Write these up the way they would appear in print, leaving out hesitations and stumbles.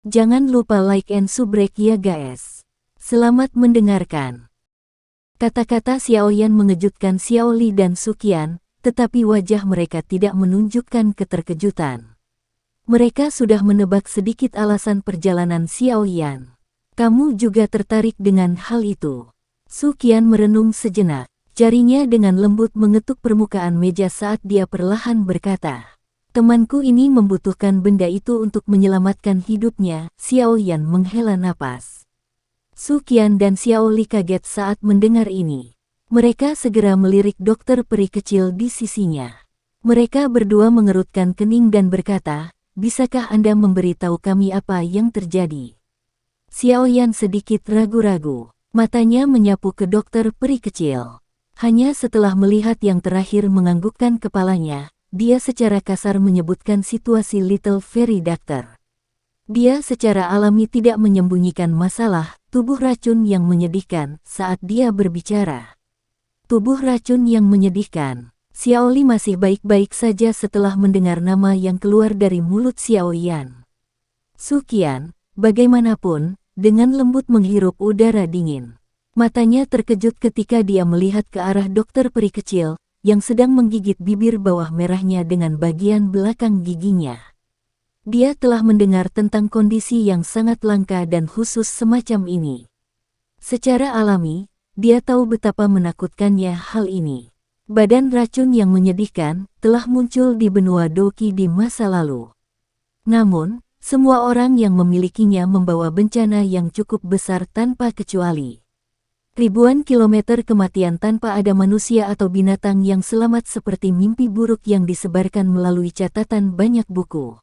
Jangan lupa like and subrek ya guys. Selamat mendengarkan. Kata-kata Xiaoyan mengejutkan Xiaoli dan Suqian, tetapi wajah mereka tidak menunjukkan keterkejutan. Mereka sudah menebak sedikit alasan perjalanan Xiaoyan. Kamu juga tertarik dengan hal itu. Suqian merenung sejenak. Jarinya dengan lembut mengetuk permukaan meja saat dia perlahan berkata, "Temanku ini membutuhkan benda itu untuk menyelamatkan hidupnya." Xiaoyan menghela napas. Suqian dan Xiaoli kaget saat mendengar ini. Mereka segera melirik dokter peri kecil di sisinya. Mereka berdua mengerutkan kening dan berkata, "Bisakah Anda memberitahu kami apa yang terjadi?" Xiaoyan sedikit ragu-ragu. Matanya menyapu ke dokter peri kecil. Hanya setelah melihat yang terakhir menganggukkan kepalanya, dia secara kasar menyebutkan situasi Little Fairy Doctor. Dia secara alami tidak menyembunyikan masalah tubuh racun yang menyedihkan saat dia berbicara. Tubuh racun yang menyedihkan. Xiaoli masih baik-baik saja setelah mendengar nama yang keluar dari mulut Xiaoyan. Suqian, bagaimanapun, dengan lembut menghirup udara dingin. Matanya terkejut ketika dia melihat ke arah dokter peri kecil, yang sedang menggigit bibir bawah merahnya dengan bagian belakang giginya. Dia telah mendengar tentang kondisi yang sangat langka dan khusus semacam ini. Secara alami, dia tahu betapa menakutkannya hal ini. Badan racun yang menyedihkan telah muncul di benua Doqi di masa lalu. Namun, semua orang yang memilikinya membawa bencana yang cukup besar tanpa kecuali. Ribuan kilometer kematian tanpa ada manusia atau binatang yang selamat seperti mimpi buruk yang disebarkan melalui catatan banyak buku.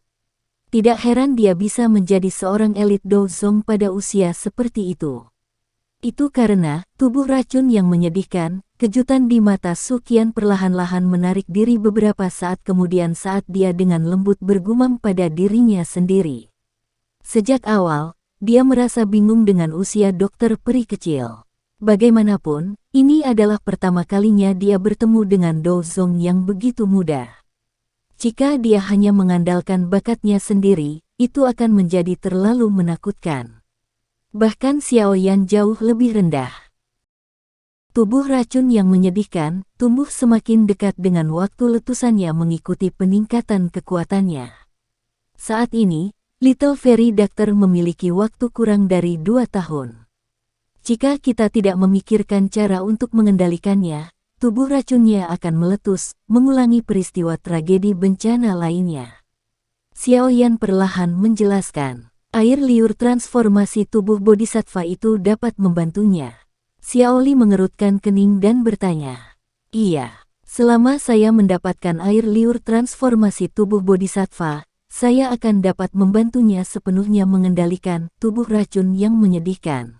Tidak heran dia bisa menjadi seorang elit Dozong pada usia seperti itu. Itu karena tubuh racun yang menyedihkan. Kejutan di mata Suqian perlahan-lahan menarik diri beberapa saat kemudian saat dia dengan lembut bergumam pada dirinya sendiri. Sejak awal, dia merasa bingung dengan usia dokter peri kecil. Bagaimanapun, ini adalah pertama kalinya dia bertemu dengan Dozong yang begitu muda. Jika dia hanya mengandalkan bakatnya sendiri, itu akan menjadi terlalu menakutkan. Bahkan Xiaoyan jauh lebih rendah. Tubuh racun yang menyedihkan tumbuh semakin dekat dengan waktu letusannya mengikuti peningkatan kekuatannya. Saat ini, Little Fairy Doctor memiliki waktu kurang dari 2 tahun. Jika kita tidak memikirkan cara untuk mengendalikannya, tubuh racunnya akan meletus, mengulangi peristiwa tragedi bencana lainnya. Xiaoyan perlahan menjelaskan, air liur transformasi tubuh bodhisattva itu dapat membantunya. Xiaoli mengerutkan kening dan bertanya, "Iya, selama saya mendapatkan air liur transformasi tubuh bodhisattva, saya akan dapat membantunya sepenuhnya mengendalikan tubuh racun yang menyedihkan."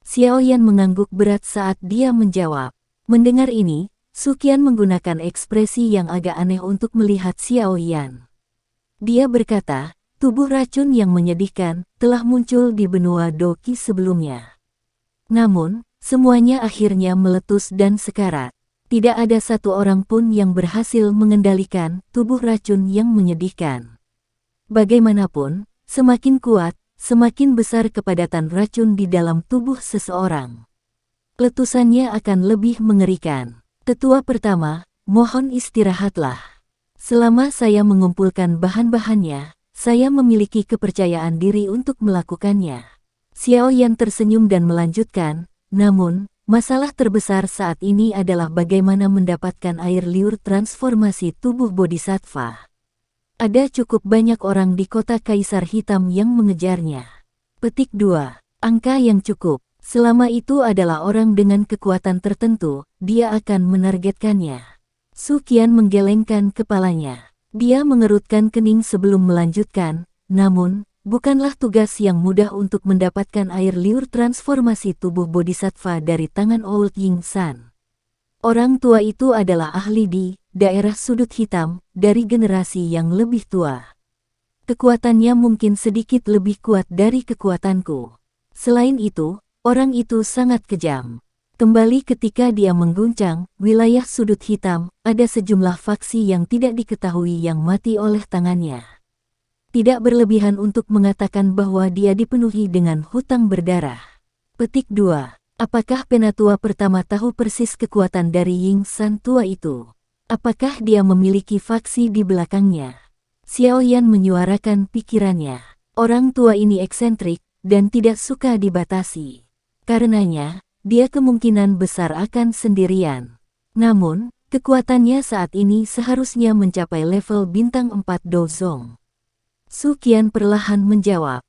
Xiaoyan mengangguk berat saat dia menjawab. Mendengar ini, Suqian menggunakan ekspresi yang agak aneh untuk melihat Xiaoyan. Dia berkata, tubuh racun yang menyedihkan telah muncul di benua Doqi sebelumnya. Namun, semuanya akhirnya meletus dan sekarat. Tidak ada satu orang pun yang berhasil mengendalikan tubuh racun yang menyedihkan. Bagaimanapun, semakin kuat, semakin besar kepadatan racun di dalam tubuh seseorang. Letusannya akan lebih mengerikan. Tetua pertama, mohon istirahatlah. Selama saya mengumpulkan bahan-bahannya, saya memiliki kepercayaan diri untuk melakukannya. Xiaoyan tersenyum dan melanjutkan, namun, masalah terbesar saat ini adalah bagaimana mendapatkan air liur transformasi tubuh bodhisattva. Ada cukup banyak orang di kota Kaisar Hitam yang mengejarnya. Petik 2. Angka yang cukup. Selama itu adalah orang dengan kekuatan tertentu, dia akan menargetkannya. Suqian menggelengkan kepalanya. Dia mengerutkan kening sebelum melanjutkan, namun, bukanlah tugas yang mudah untuk mendapatkan air liur transformasi tubuh bodhisattva dari tangan Old Ying San. Orang tua itu adalah ahli di daerah sudut hitam dari generasi yang lebih tua. Kekuatannya mungkin sedikit lebih kuat dari kekuatanku. Selain itu, orang itu sangat kejam. Kembali ketika dia mengguncang wilayah sudut hitam, ada sejumlah faksi yang tidak diketahui yang mati oleh tangannya. Tidak berlebihan untuk mengatakan bahwa dia dipenuhi dengan hutang berdarah. Petik 2. Apakah Penatua pertama tahu persis kekuatan dari Ying San tua itu? Apakah dia memiliki faksi di belakangnya? Xiaoyan menyuarakan pikirannya. Orang tua ini eksentrik dan tidak suka dibatasi. Karenanya, dia kemungkinan besar akan sendirian. Namun, kekuatannya saat ini seharusnya mencapai level bintang 4 Dozong. Su Qian perlahan menjawab.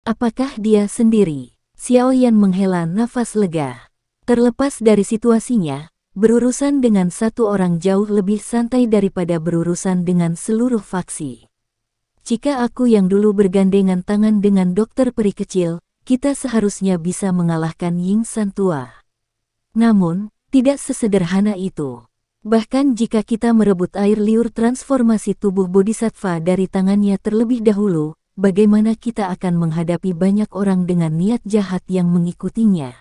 Apakah dia sendiri? Xiaoyan menghela nafas lega. Terlepas dari situasinya, berurusan dengan satu orang jauh lebih santai daripada berurusan dengan seluruh faksi. Jika aku yang dulu bergandengan tangan dengan dokter peri kecil, kita seharusnya bisa mengalahkan Ying San tua. Namun, tidak sesederhana itu. Bahkan jika kita merebut air liur transformasi tubuh bodhisattva dari tangannya terlebih dahulu, bagaimana kita akan menghadapi banyak orang dengan niat jahat yang mengikutinya?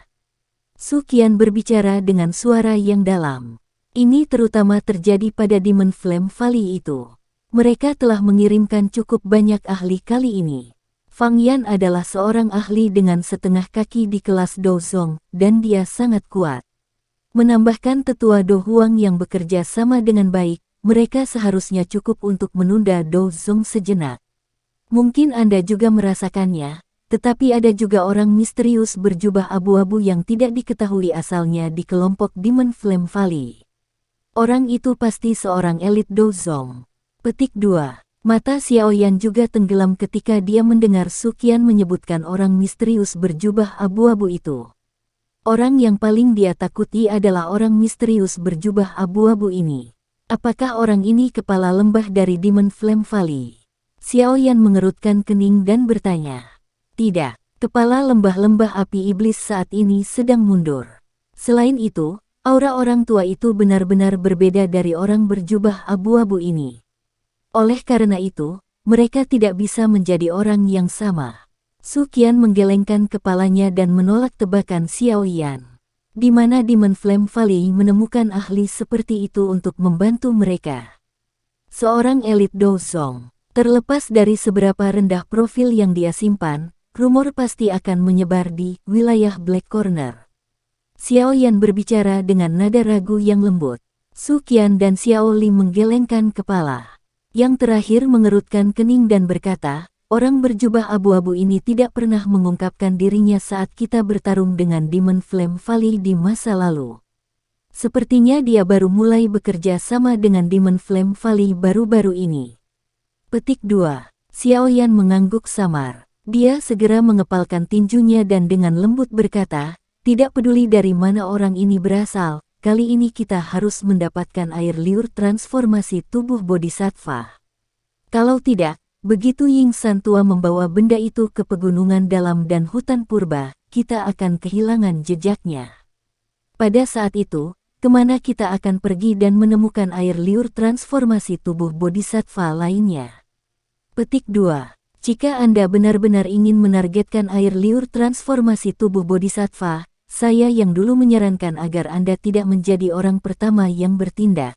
Su Qian berbicara dengan suara yang dalam. Ini terutama terjadi pada Demon Flame Valley itu. Mereka telah mengirimkan cukup banyak ahli kali ini. Fang Yan adalah seorang ahli dengan setengah kaki di kelas Dozong, dan dia sangat kuat. Menambahkan tetua Do Huang yang bekerja sama dengan baik, mereka seharusnya cukup untuk menunda Dozong sejenak. Mungkin Anda juga merasakannya, tetapi ada juga orang misterius berjubah abu-abu yang tidak diketahui asalnya di kelompok Demon Flame Valley. Orang itu pasti seorang elit Dozong. Petik 2. Mata Xiaoyan juga tenggelam ketika dia mendengar Su Qian menyebutkan orang misterius berjubah abu-abu itu. Orang yang paling dia takuti adalah orang misterius berjubah abu-abu ini. Apakah orang ini kepala lembah dari Demon Flame Valley? Xiaoyan mengerutkan kening dan bertanya. Tidak, kepala lembah-lembah api iblis saat ini sedang mundur. Selain itu, aura orang tua itu benar-benar berbeda dari orang berjubah abu-abu ini. Oleh karena itu, mereka tidak bisa menjadi orang yang sama. Su Qian menggelengkan kepalanya dan menolak tebakan Xiaoyan. Di mana Demon Flame Valley menemukan ahli seperti itu untuk membantu mereka. Seorang elit Dozong. Terlepas dari seberapa rendah profil yang dia simpan, rumor pasti akan menyebar di wilayah Black Corner. Xiaoyan berbicara dengan nada ragu yang lembut. Su Qian dan Xiao Li menggelengkan kepala. Yang terakhir mengerutkan kening dan berkata, orang berjubah abu-abu ini tidak pernah mengungkapkan dirinya saat kita bertarung dengan Demon Flame Valley di masa lalu. Sepertinya dia baru mulai bekerja sama dengan Demon Flame Valley baru-baru ini. Petik 2. Xiaoyan mengangguk samar. Dia segera mengepalkan tinjunya dan dengan lembut berkata, tidak peduli dari mana orang ini berasal, kali ini kita harus mendapatkan air liur transformasi tubuh bodhisattva. Kalau tidak, begitu Ying San tua membawa benda itu ke pegunungan dalam dan hutan purba, kita akan kehilangan jejaknya. Pada saat itu, kemana kita akan pergi dan menemukan air liur transformasi tubuh bodhisattva lainnya? Petik 2. Jika Anda benar-benar ingin menargetkan air liur transformasi tubuh bodhisattva, saya yang dulu menyarankan agar Anda tidak menjadi orang pertama yang bertindak.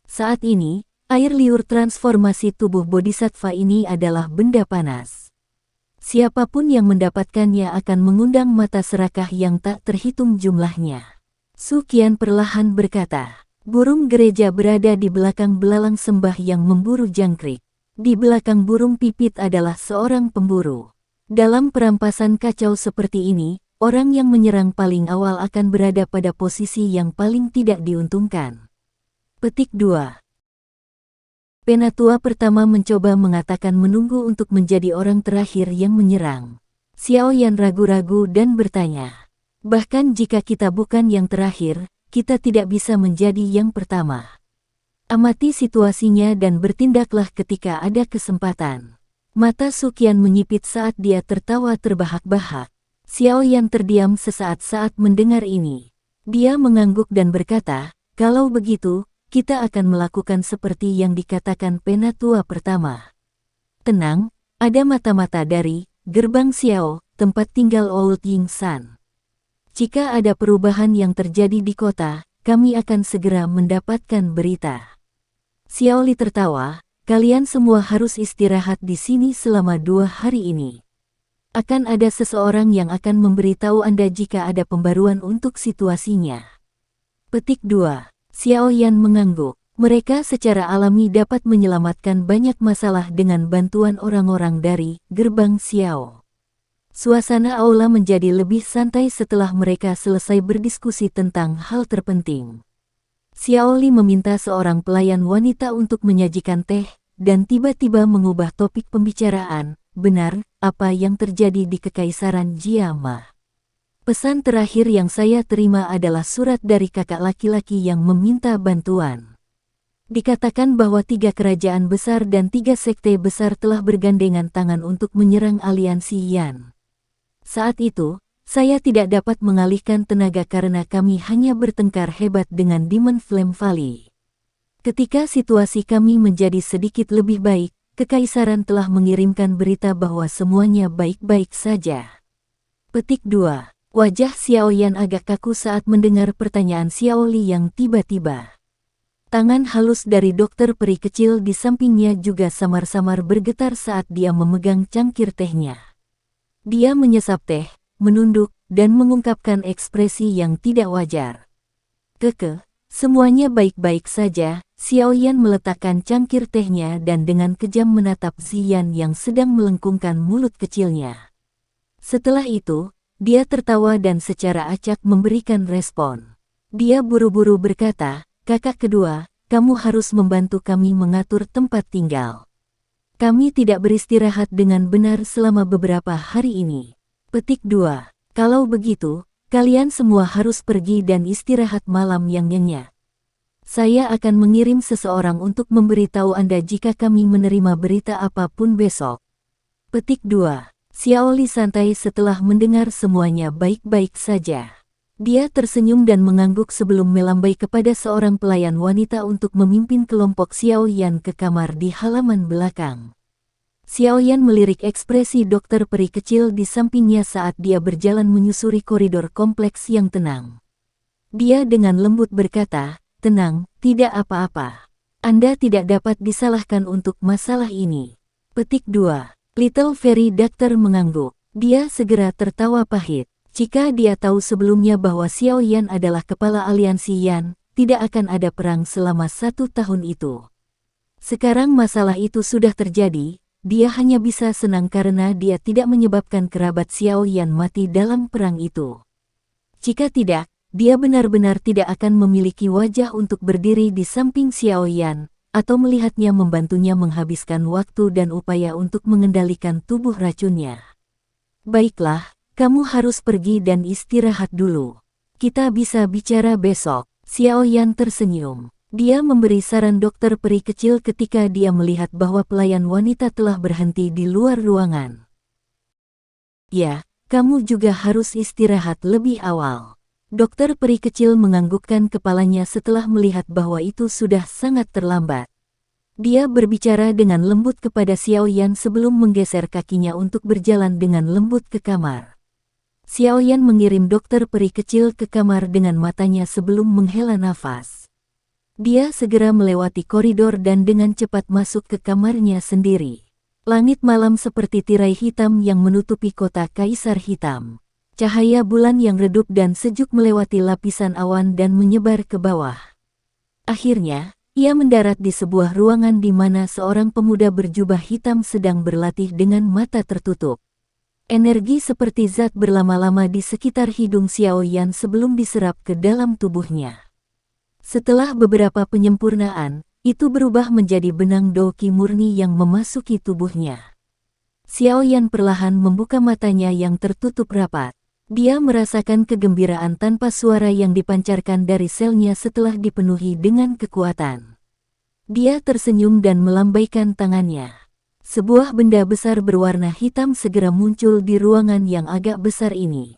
Saat ini, air liur transformasi tubuh bodhisattva ini adalah benda panas. Siapapun yang mendapatkannya akan mengundang mata serakah yang tak terhitung jumlahnya. Su Qian perlahan berkata, burung gereja berada di belakang belalang sembah yang memburu jangkrik. Di belakang burung pipit adalah seorang pemburu. Dalam perampasan kacau seperti ini, orang yang menyerang paling awal akan berada pada posisi yang paling tidak diuntungkan. Petik 2. Penatua pertama mencoba mengatakan menunggu untuk menjadi orang terakhir yang menyerang. Xiaoyan ragu-ragu dan bertanya, bahkan jika kita bukan yang terakhir, kita tidak bisa menjadi yang pertama. Amati situasinya dan bertindaklah ketika ada kesempatan. Mata Su Qian menyipit saat dia tertawa terbahak-bahak. Xiaoyan terdiam sesaat saat mendengar ini. Dia mengangguk dan berkata, kalau begitu, kita akan melakukan seperti yang dikatakan Penatua pertama. Tenang, ada mata-mata dari Gerbang Xiao, tempat tinggal Old Ying San. Jika ada perubahan yang terjadi di kota, kami akan segera mendapatkan berita. Xiao Li tertawa, kalian semua harus istirahat di sini selama 2 hari ini. Akan ada seseorang yang akan memberitahu Anda jika ada pembaruan untuk situasinya. Petik 2. Xiao Yan mengangguk. Mereka secara alami dapat menyelamatkan banyak masalah dengan bantuan orang-orang dari gerbang Xiao. Suasana aula menjadi lebih santai setelah mereka selesai berdiskusi tentang hal terpenting. Xiao Li meminta seorang pelayan wanita untuk menyajikan teh, dan tiba-tiba mengubah topik pembicaraan. Benar, apa yang terjadi di Kekaisaran Jiama? Pesan terakhir yang saya terima adalah surat dari kakak laki-laki yang meminta bantuan. Dikatakan bahwa 3 kerajaan besar dan 3 sekte besar telah bergandengan tangan untuk menyerang aliansi Yan. Saat itu, saya tidak dapat mengalihkan tenaga karena kami hanya bertengkar hebat dengan Demon Flame Valley. Ketika situasi kami menjadi sedikit lebih baik, Kekaisaran telah mengirimkan berita bahwa semuanya baik-baik saja. Petik 2. Wajah Xiao Yan agak kaku saat mendengar pertanyaan Xiao Li yang tiba-tiba. Tangan halus dari dokter peri kecil di sampingnya juga samar-samar bergetar saat dia memegang cangkir tehnya. Dia menyesap teh, menunduk, dan mengungkapkan ekspresi yang tidak wajar. Semuanya baik-baik saja. Xiao Yan meletakkan cangkir tehnya dan dengan kejam menatap Ziyan yang sedang melengkungkan mulut kecilnya. Setelah itu, dia tertawa dan secara acak memberikan respon. Dia buru-buru berkata, "Kakak kedua, kamu harus membantu kami mengatur tempat tinggal. Kami tidak beristirahat dengan benar selama beberapa hari ini." Petik 2. Kalau begitu, kalian semua harus pergi dan istirahat malam yang nyenyak. Saya akan mengirim seseorang untuk memberitahu Anda jika kami menerima berita apapun besok. Petik 2. Xiao Li santai setelah mendengar semuanya baik-baik saja. Dia tersenyum dan mengangguk sebelum melambai kepada seorang pelayan wanita untuk memimpin kelompok Xiao Yan ke kamar di halaman belakang. Xiao Yan melirik ekspresi dokter peri kecil di sampingnya saat dia berjalan menyusuri koridor kompleks yang tenang. Dia dengan lembut berkata, "Tenang, tidak apa-apa. Anda tidak dapat disalahkan untuk masalah ini." Petik 2. Little Fairy Doctor mengangguk. Dia segera tertawa pahit. Jika dia tahu sebelumnya bahwa Xiao Yan adalah kepala aliansi Yan, tidak akan ada perang selama 1 tahun itu. Sekarang masalah itu sudah terjadi, dia hanya bisa senang karena dia tidak menyebabkan kerabat Xiao Yan mati dalam perang itu. Jika tidak, dia benar-benar tidak akan memiliki wajah untuk berdiri di samping Xiao Yan, atau melihatnya membantunya menghabiskan waktu dan upaya untuk mengendalikan tubuh racunnya. Baiklah, kamu harus pergi dan istirahat dulu. Kita bisa bicara besok. Xiao Yan tersenyum. Dia memberi saran dokter peri kecil ketika dia melihat bahwa pelayan wanita telah berhenti di luar ruangan. Ya, kamu juga harus istirahat lebih awal. Dokter peri kecil menganggukkan kepalanya setelah melihat bahwa itu sudah sangat terlambat. Dia berbicara dengan lembut kepada Xiao Yan sebelum menggeser kakinya untuk berjalan dengan lembut ke kamar. Xiao Yan mengirim dokter peri kecil ke kamar dengan matanya sebelum menghela nafas. Dia segera melewati koridor dan dengan cepat masuk ke kamarnya sendiri. Langit malam seperti tirai hitam yang menutupi kota Kaisar Hitam. Cahaya bulan yang redup dan sejuk melewati lapisan awan dan menyebar ke bawah. Akhirnya, ia mendarat di sebuah ruangan di mana seorang pemuda berjubah hitam sedang berlatih dengan mata tertutup. Energi seperti zat berlama-lama di sekitar hidung Xiao Yan sebelum diserap ke dalam tubuhnya. Setelah beberapa penyempurnaan, itu berubah menjadi benang Douqi murni yang memasuki tubuhnya. Xiao Yan perlahan membuka matanya yang tertutup rapat. Dia merasakan kegembiraan tanpa suara yang dipancarkan dari selnya setelah dipenuhi dengan kekuatan. Dia tersenyum dan melambaikan tangannya. Sebuah benda besar berwarna hitam segera muncul di ruangan yang agak besar ini.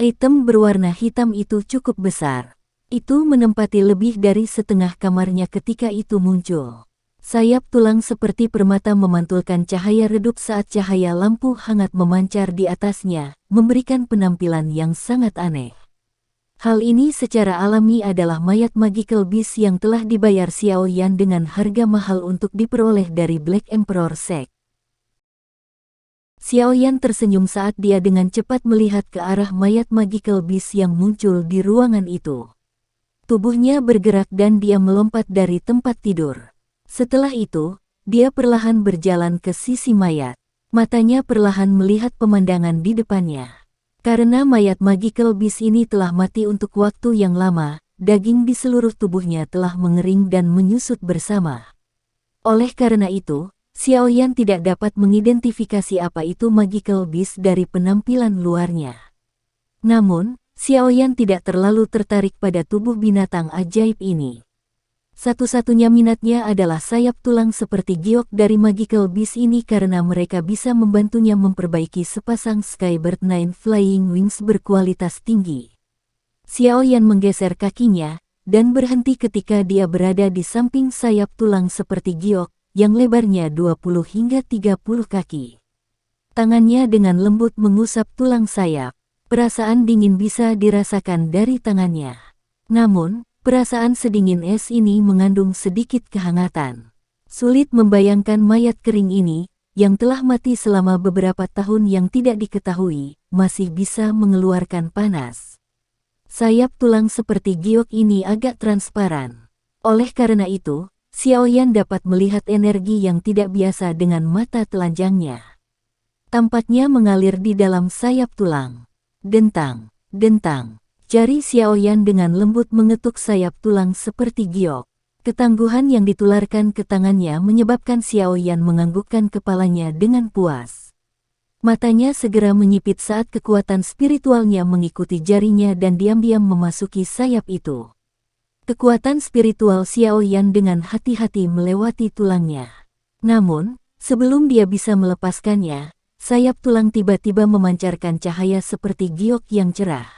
Item berwarna hitam itu cukup besar. Itu menempati lebih dari setengah kamarnya ketika itu muncul. Sayap tulang seperti permata memantulkan cahaya redup saat cahaya lampu hangat memancar di atasnya, memberikan penampilan yang sangat aneh. Hal ini secara alami adalah mayat Magical Beast yang telah dibayar Xiao Yan dengan harga mahal untuk diperoleh dari Black Emperor Sect. Xiao Yan tersenyum saat dia dengan cepat melihat ke arah mayat Magical Beast yang muncul di ruangan itu. Tubuhnya bergerak dan dia melompat dari tempat tidur. Setelah itu, dia perlahan berjalan ke sisi mayat. Matanya perlahan melihat pemandangan di depannya. Karena mayat Magical Beast ini telah mati untuk waktu yang lama, daging di seluruh tubuhnya telah mengering dan menyusut bersama. Oleh karena itu, Xiao Yan tidak dapat mengidentifikasi apa itu Magical Beast dari penampilan luarnya. Namun, Xiao Yan tidak terlalu tertarik pada tubuh binatang ajaib ini. Satu-satunya minatnya adalah sayap tulang seperti giok dari Magical Beast ini karena mereka bisa membantunya memperbaiki sepasang Skybird Nine Flying Wings berkualitas tinggi. Xiao Yan menggeser kakinya, dan berhenti ketika dia berada di samping sayap tulang seperti giok, yang lebarnya 20 hingga 30 kaki. Tangannya dengan lembut mengusap tulang sayap. Perasaan dingin bisa dirasakan dari tangannya. Namun, perasaan sedingin es ini mengandung sedikit kehangatan. Sulit membayangkan mayat kering ini, yang telah mati selama beberapa tahun yang tidak diketahui, masih bisa mengeluarkan panas. Sayap tulang seperti giok ini agak transparan. Oleh karena itu, Xiao Yan dapat melihat energi yang tidak biasa dengan mata telanjangnya. Tampaknya mengalir di dalam sayap tulang. Dentang, dentang. Jari Xiao Yan dengan lembut mengetuk sayap tulang seperti giok. Ketangguhan yang ditularkan ke tangannya menyebabkan Xiao Yan menganggukkan kepalanya dengan puas. Matanya segera menyipit saat kekuatan spiritualnya mengikuti jarinya dan diam-diam memasuki sayap itu. Kekuatan spiritual Xiao Yan dengan hati-hati melewati tulangnya. Namun, sebelum dia bisa melepaskannya, sayap tulang tiba-tiba memancarkan cahaya seperti giok yang cerah.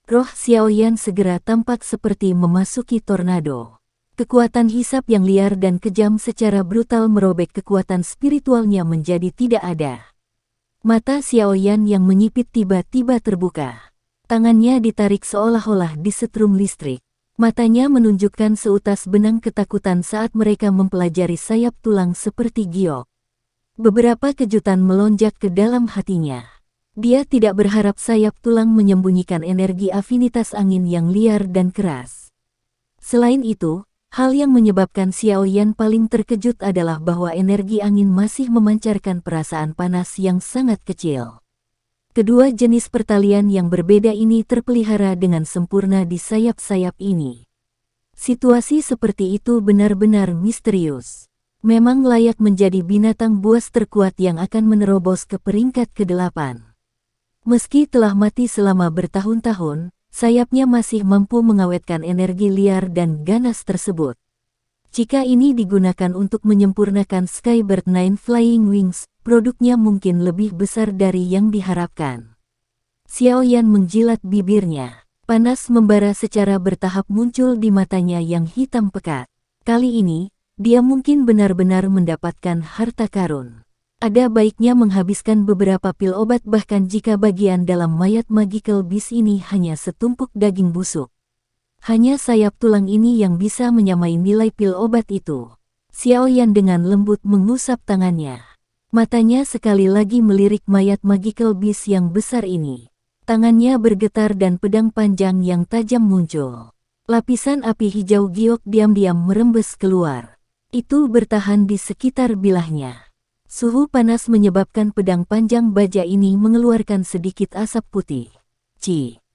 Roh Xiao Yan segera tampak seperti memasuki tornado. Kekuatan hisap yang liar dan kejam secara brutal merobek kekuatan spiritualnya menjadi tidak ada. Mata Xiao Yan yang menyipit tiba-tiba terbuka. Tangannya ditarik seolah-olah disetrum listrik. Matanya menunjukkan seutas benang ketakutan saat mereka mempelajari sayap tulang seperti giok. Beberapa kejutan melonjak ke dalam hatinya. Dia tidak berharap sayap tulang menyembunyikan energi afinitas angin yang liar dan keras. Selain itu, hal yang menyebabkan Xiao Yan paling terkejut adalah bahwa energi angin masih memancarkan perasaan panas yang sangat kecil. Kedua jenis pertalian yang berbeda ini terpelihara dengan sempurna di sayap-sayap ini. Situasi seperti itu benar-benar misterius. Memang layak menjadi binatang buas terkuat yang akan menerobos ke peringkat ke-8. Meski telah mati selama bertahun-tahun, sayapnya masih mampu mengawetkan energi liar dan ganas tersebut. Jika ini digunakan untuk menyempurnakan Skybird Nine Flying Wings, produknya mungkin lebih besar dari yang diharapkan. Xiao Yan menjilat bibirnya. Panas membara secara bertahap muncul di matanya yang hitam pekat. Kali ini, dia mungkin benar-benar mendapatkan harta karun. Ada baiknya menghabiskan beberapa pil obat bahkan jika bagian dalam mayat Magical Beast ini hanya setumpuk daging busuk. Hanya sayap tulang ini yang bisa menyamai nilai pil obat itu. Xiao Yan dengan lembut mengusap tangannya. Matanya sekali lagi melirik mayat Magical Beast yang besar ini. Tangannya bergetar dan pedang panjang yang tajam muncul. Lapisan api hijau giok diam-diam merembes keluar. Itu bertahan di sekitar bilahnya. Suhu panas menyebabkan pedang panjang baja ini mengeluarkan sedikit asap putih.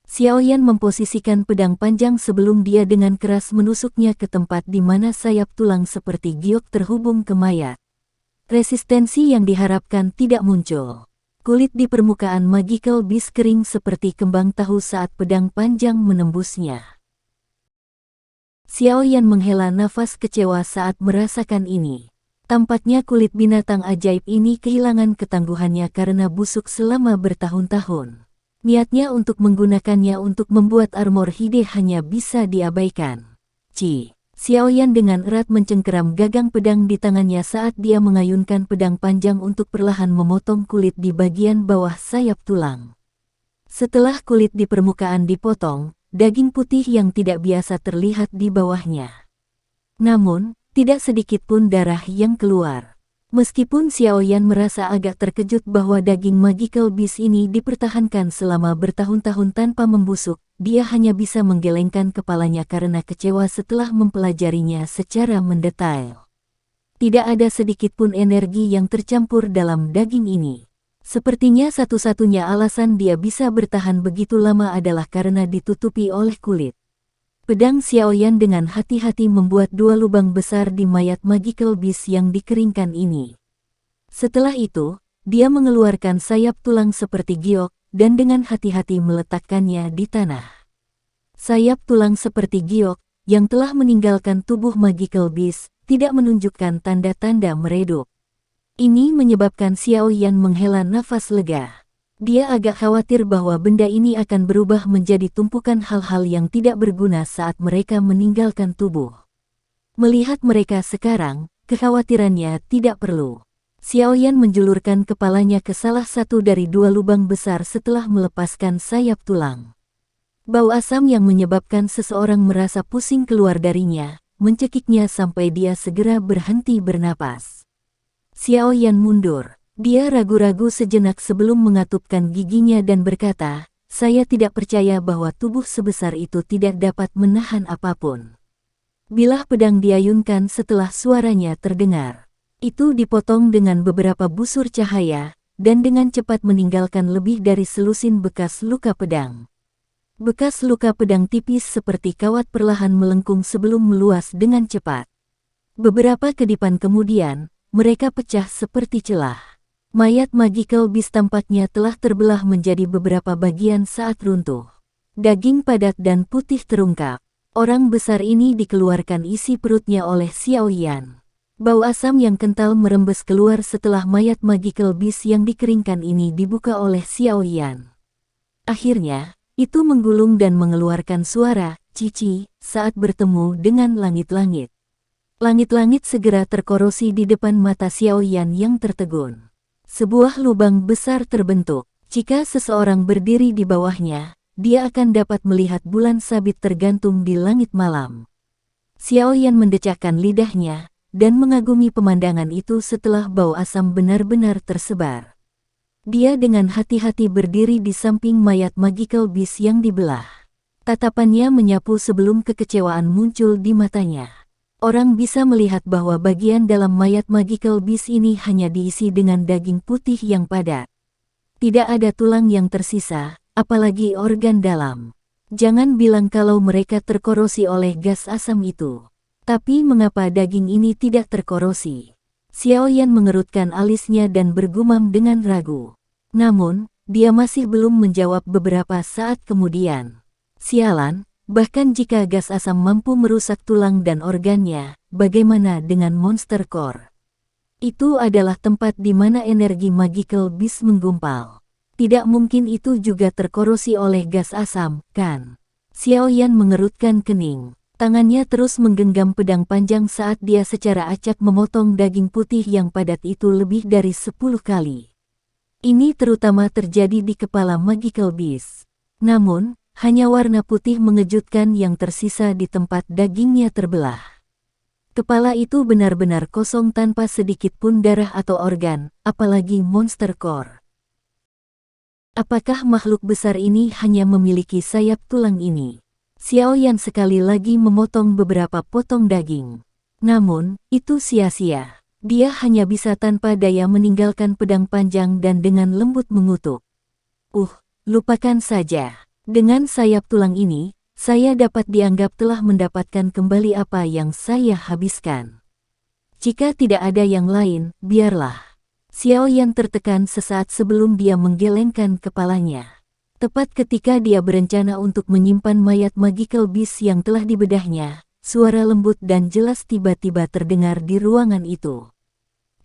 Xiao Yan memposisikan pedang panjang sebelum dia dengan keras menusuknya ke tempat di mana sayap tulang seperti giok terhubung ke mayat. Resistensi yang diharapkan tidak muncul. Kulit di permukaan Magical Beast kering seperti kembang tahu saat pedang panjang menembusnya. Xiao Yan menghela nafas kecewa saat merasakan ini. Tampaknya kulit binatang ajaib ini kehilangan ketangguhannya karena busuk selama bertahun-tahun. Niatnya untuk menggunakannya untuk membuat armor hide hanya bisa diabaikan. Xiao Yan dengan erat mencengkeram gagang pedang di tangannya saat dia mengayunkan pedang panjang untuk perlahan memotong kulit di bagian bawah sayap tulang. Setelah kulit di permukaan dipotong, daging putih yang tidak biasa terlihat di bawahnya. Namun, tidak sedikit pun darah yang keluar. Meskipun Xiaoyan merasa agak terkejut bahwa daging Magical Beast ini dipertahankan selama bertahun-tahun tanpa membusuk, dia hanya bisa menggelengkan kepalanya karena kecewa setelah mempelajarinya secara mendetail. Tidak ada sedikit pun energi yang tercampur dalam daging ini. Sepertinya satu-satunya alasan dia bisa bertahan begitu lama adalah karena ditutupi oleh kulit. Pedang Xiaoyan dengan hati-hati membuat 2 lubang besar di mayat Magical Beast yang dikeringkan ini. Setelah itu, dia mengeluarkan sayap tulang seperti giok, dan dengan hati-hati meletakkannya di tanah. Sayap tulang seperti giok, yang telah meninggalkan tubuh Magical Beast, tidak menunjukkan tanda-tanda meredup. Ini menyebabkan Xiaoyan menghela nafas lega. Dia agak khawatir bahwa benda ini akan berubah menjadi tumpukan hal-hal yang tidak berguna saat mereka meninggalkan tubuh. Melihat mereka sekarang, kekhawatirannya tidak perlu. Xiaoyan menjulurkan kepalanya ke salah satu dari 2 lubang besar setelah melepaskan sayap tulang. Bau asam yang menyebabkan seseorang merasa pusing keluar darinya, mencekiknya sampai dia segera berhenti bernapas. Xiaoyan mundur. Dia ragu-ragu sejenak sebelum mengatupkan giginya dan berkata, "Saya tidak percaya bahwa tubuh sebesar itu tidak dapat menahan apapun." Bilah pedang diayunkan setelah suaranya terdengar. Itu dipotong dengan beberapa busur cahaya, dan dengan cepat meninggalkan lebih dari selusin bekas luka pedang. Bekas luka pedang tipis seperti kawat perlahan melengkung sebelum meluas dengan cepat. Beberapa kedipan kemudian, mereka pecah seperti celah. Mayat Magical Beast tampaknya telah terbelah menjadi beberapa bagian saat runtuh. Daging padat dan putih terungkap. Orang besar ini dikeluarkan isi perutnya oleh Xiaoyan. Bau asam yang kental merembes keluar setelah mayat Magical Beast yang dikeringkan ini dibuka oleh Xiaoyan. Akhirnya, itu menggulung dan mengeluarkan suara cici saat bertemu dengan langit-langit. Langit-langit segera terkorosi di depan mata Xiaoyan yang tertegun. Sebuah lubang besar terbentuk. Jika seseorang berdiri di bawahnya, dia akan dapat melihat bulan sabit tergantung di langit malam. Xiaoyan mendecakkan lidahnya, dan mengagumi pemandangan itu setelah bau asam benar-benar tersebar. Dia dengan hati-hati berdiri di samping mayat Magical Beast yang dibelah. Tatapannya menyapu sebelum kekecewaan muncul di matanya. Orang bisa melihat bahwa bagian dalam mayat Magical Beast ini hanya diisi dengan daging putih yang padat. Tidak ada tulang yang tersisa, apalagi organ dalam. Jangan bilang kalau mereka terkorosi oleh gas asam itu. Tapi mengapa daging ini tidak terkorosi? Xiaoyan mengerutkan alisnya dan bergumam dengan ragu. Namun, dia masih belum menjawab beberapa saat kemudian. Sialan. Bahkan jika gas asam mampu merusak tulang dan organnya, bagaimana dengan Monster Core? Itu adalah tempat di mana energi Magical Beast menggumpal. Tidak mungkin itu juga terkorosi oleh gas asam, kan? Xiaoyan mengerutkan kening. Tangannya terus menggenggam pedang panjang saat dia secara acak memotong daging putih yang padat itu lebih dari 10 kali. Ini terutama terjadi di kepala Magical Beast. Namun, hanya warna putih mengejutkan yang tersisa di tempat dagingnya terbelah. Kepala itu benar-benar kosong tanpa sedikit pun darah atau organ, apalagi Monster Core. Apakah makhluk besar ini hanya memiliki sayap tulang ini? Xiaoyan sekali lagi memotong beberapa potong daging. Namun, itu sia-sia. Dia hanya bisa tanpa daya meninggalkan pedang panjang dan dengan lembut mengutuk. Lupakan saja. Dengan sayap tulang ini, saya dapat dianggap telah mendapatkan kembali apa yang saya habiskan. Jika tidak ada yang lain, biarlah. Xiaoyan tertekan sesaat sebelum dia menggelengkan kepalanya. Tepat ketika dia berencana untuk menyimpan mayat Magical Beast yang telah dibedahnya, suara lembut dan jelas tiba-tiba terdengar di ruangan itu.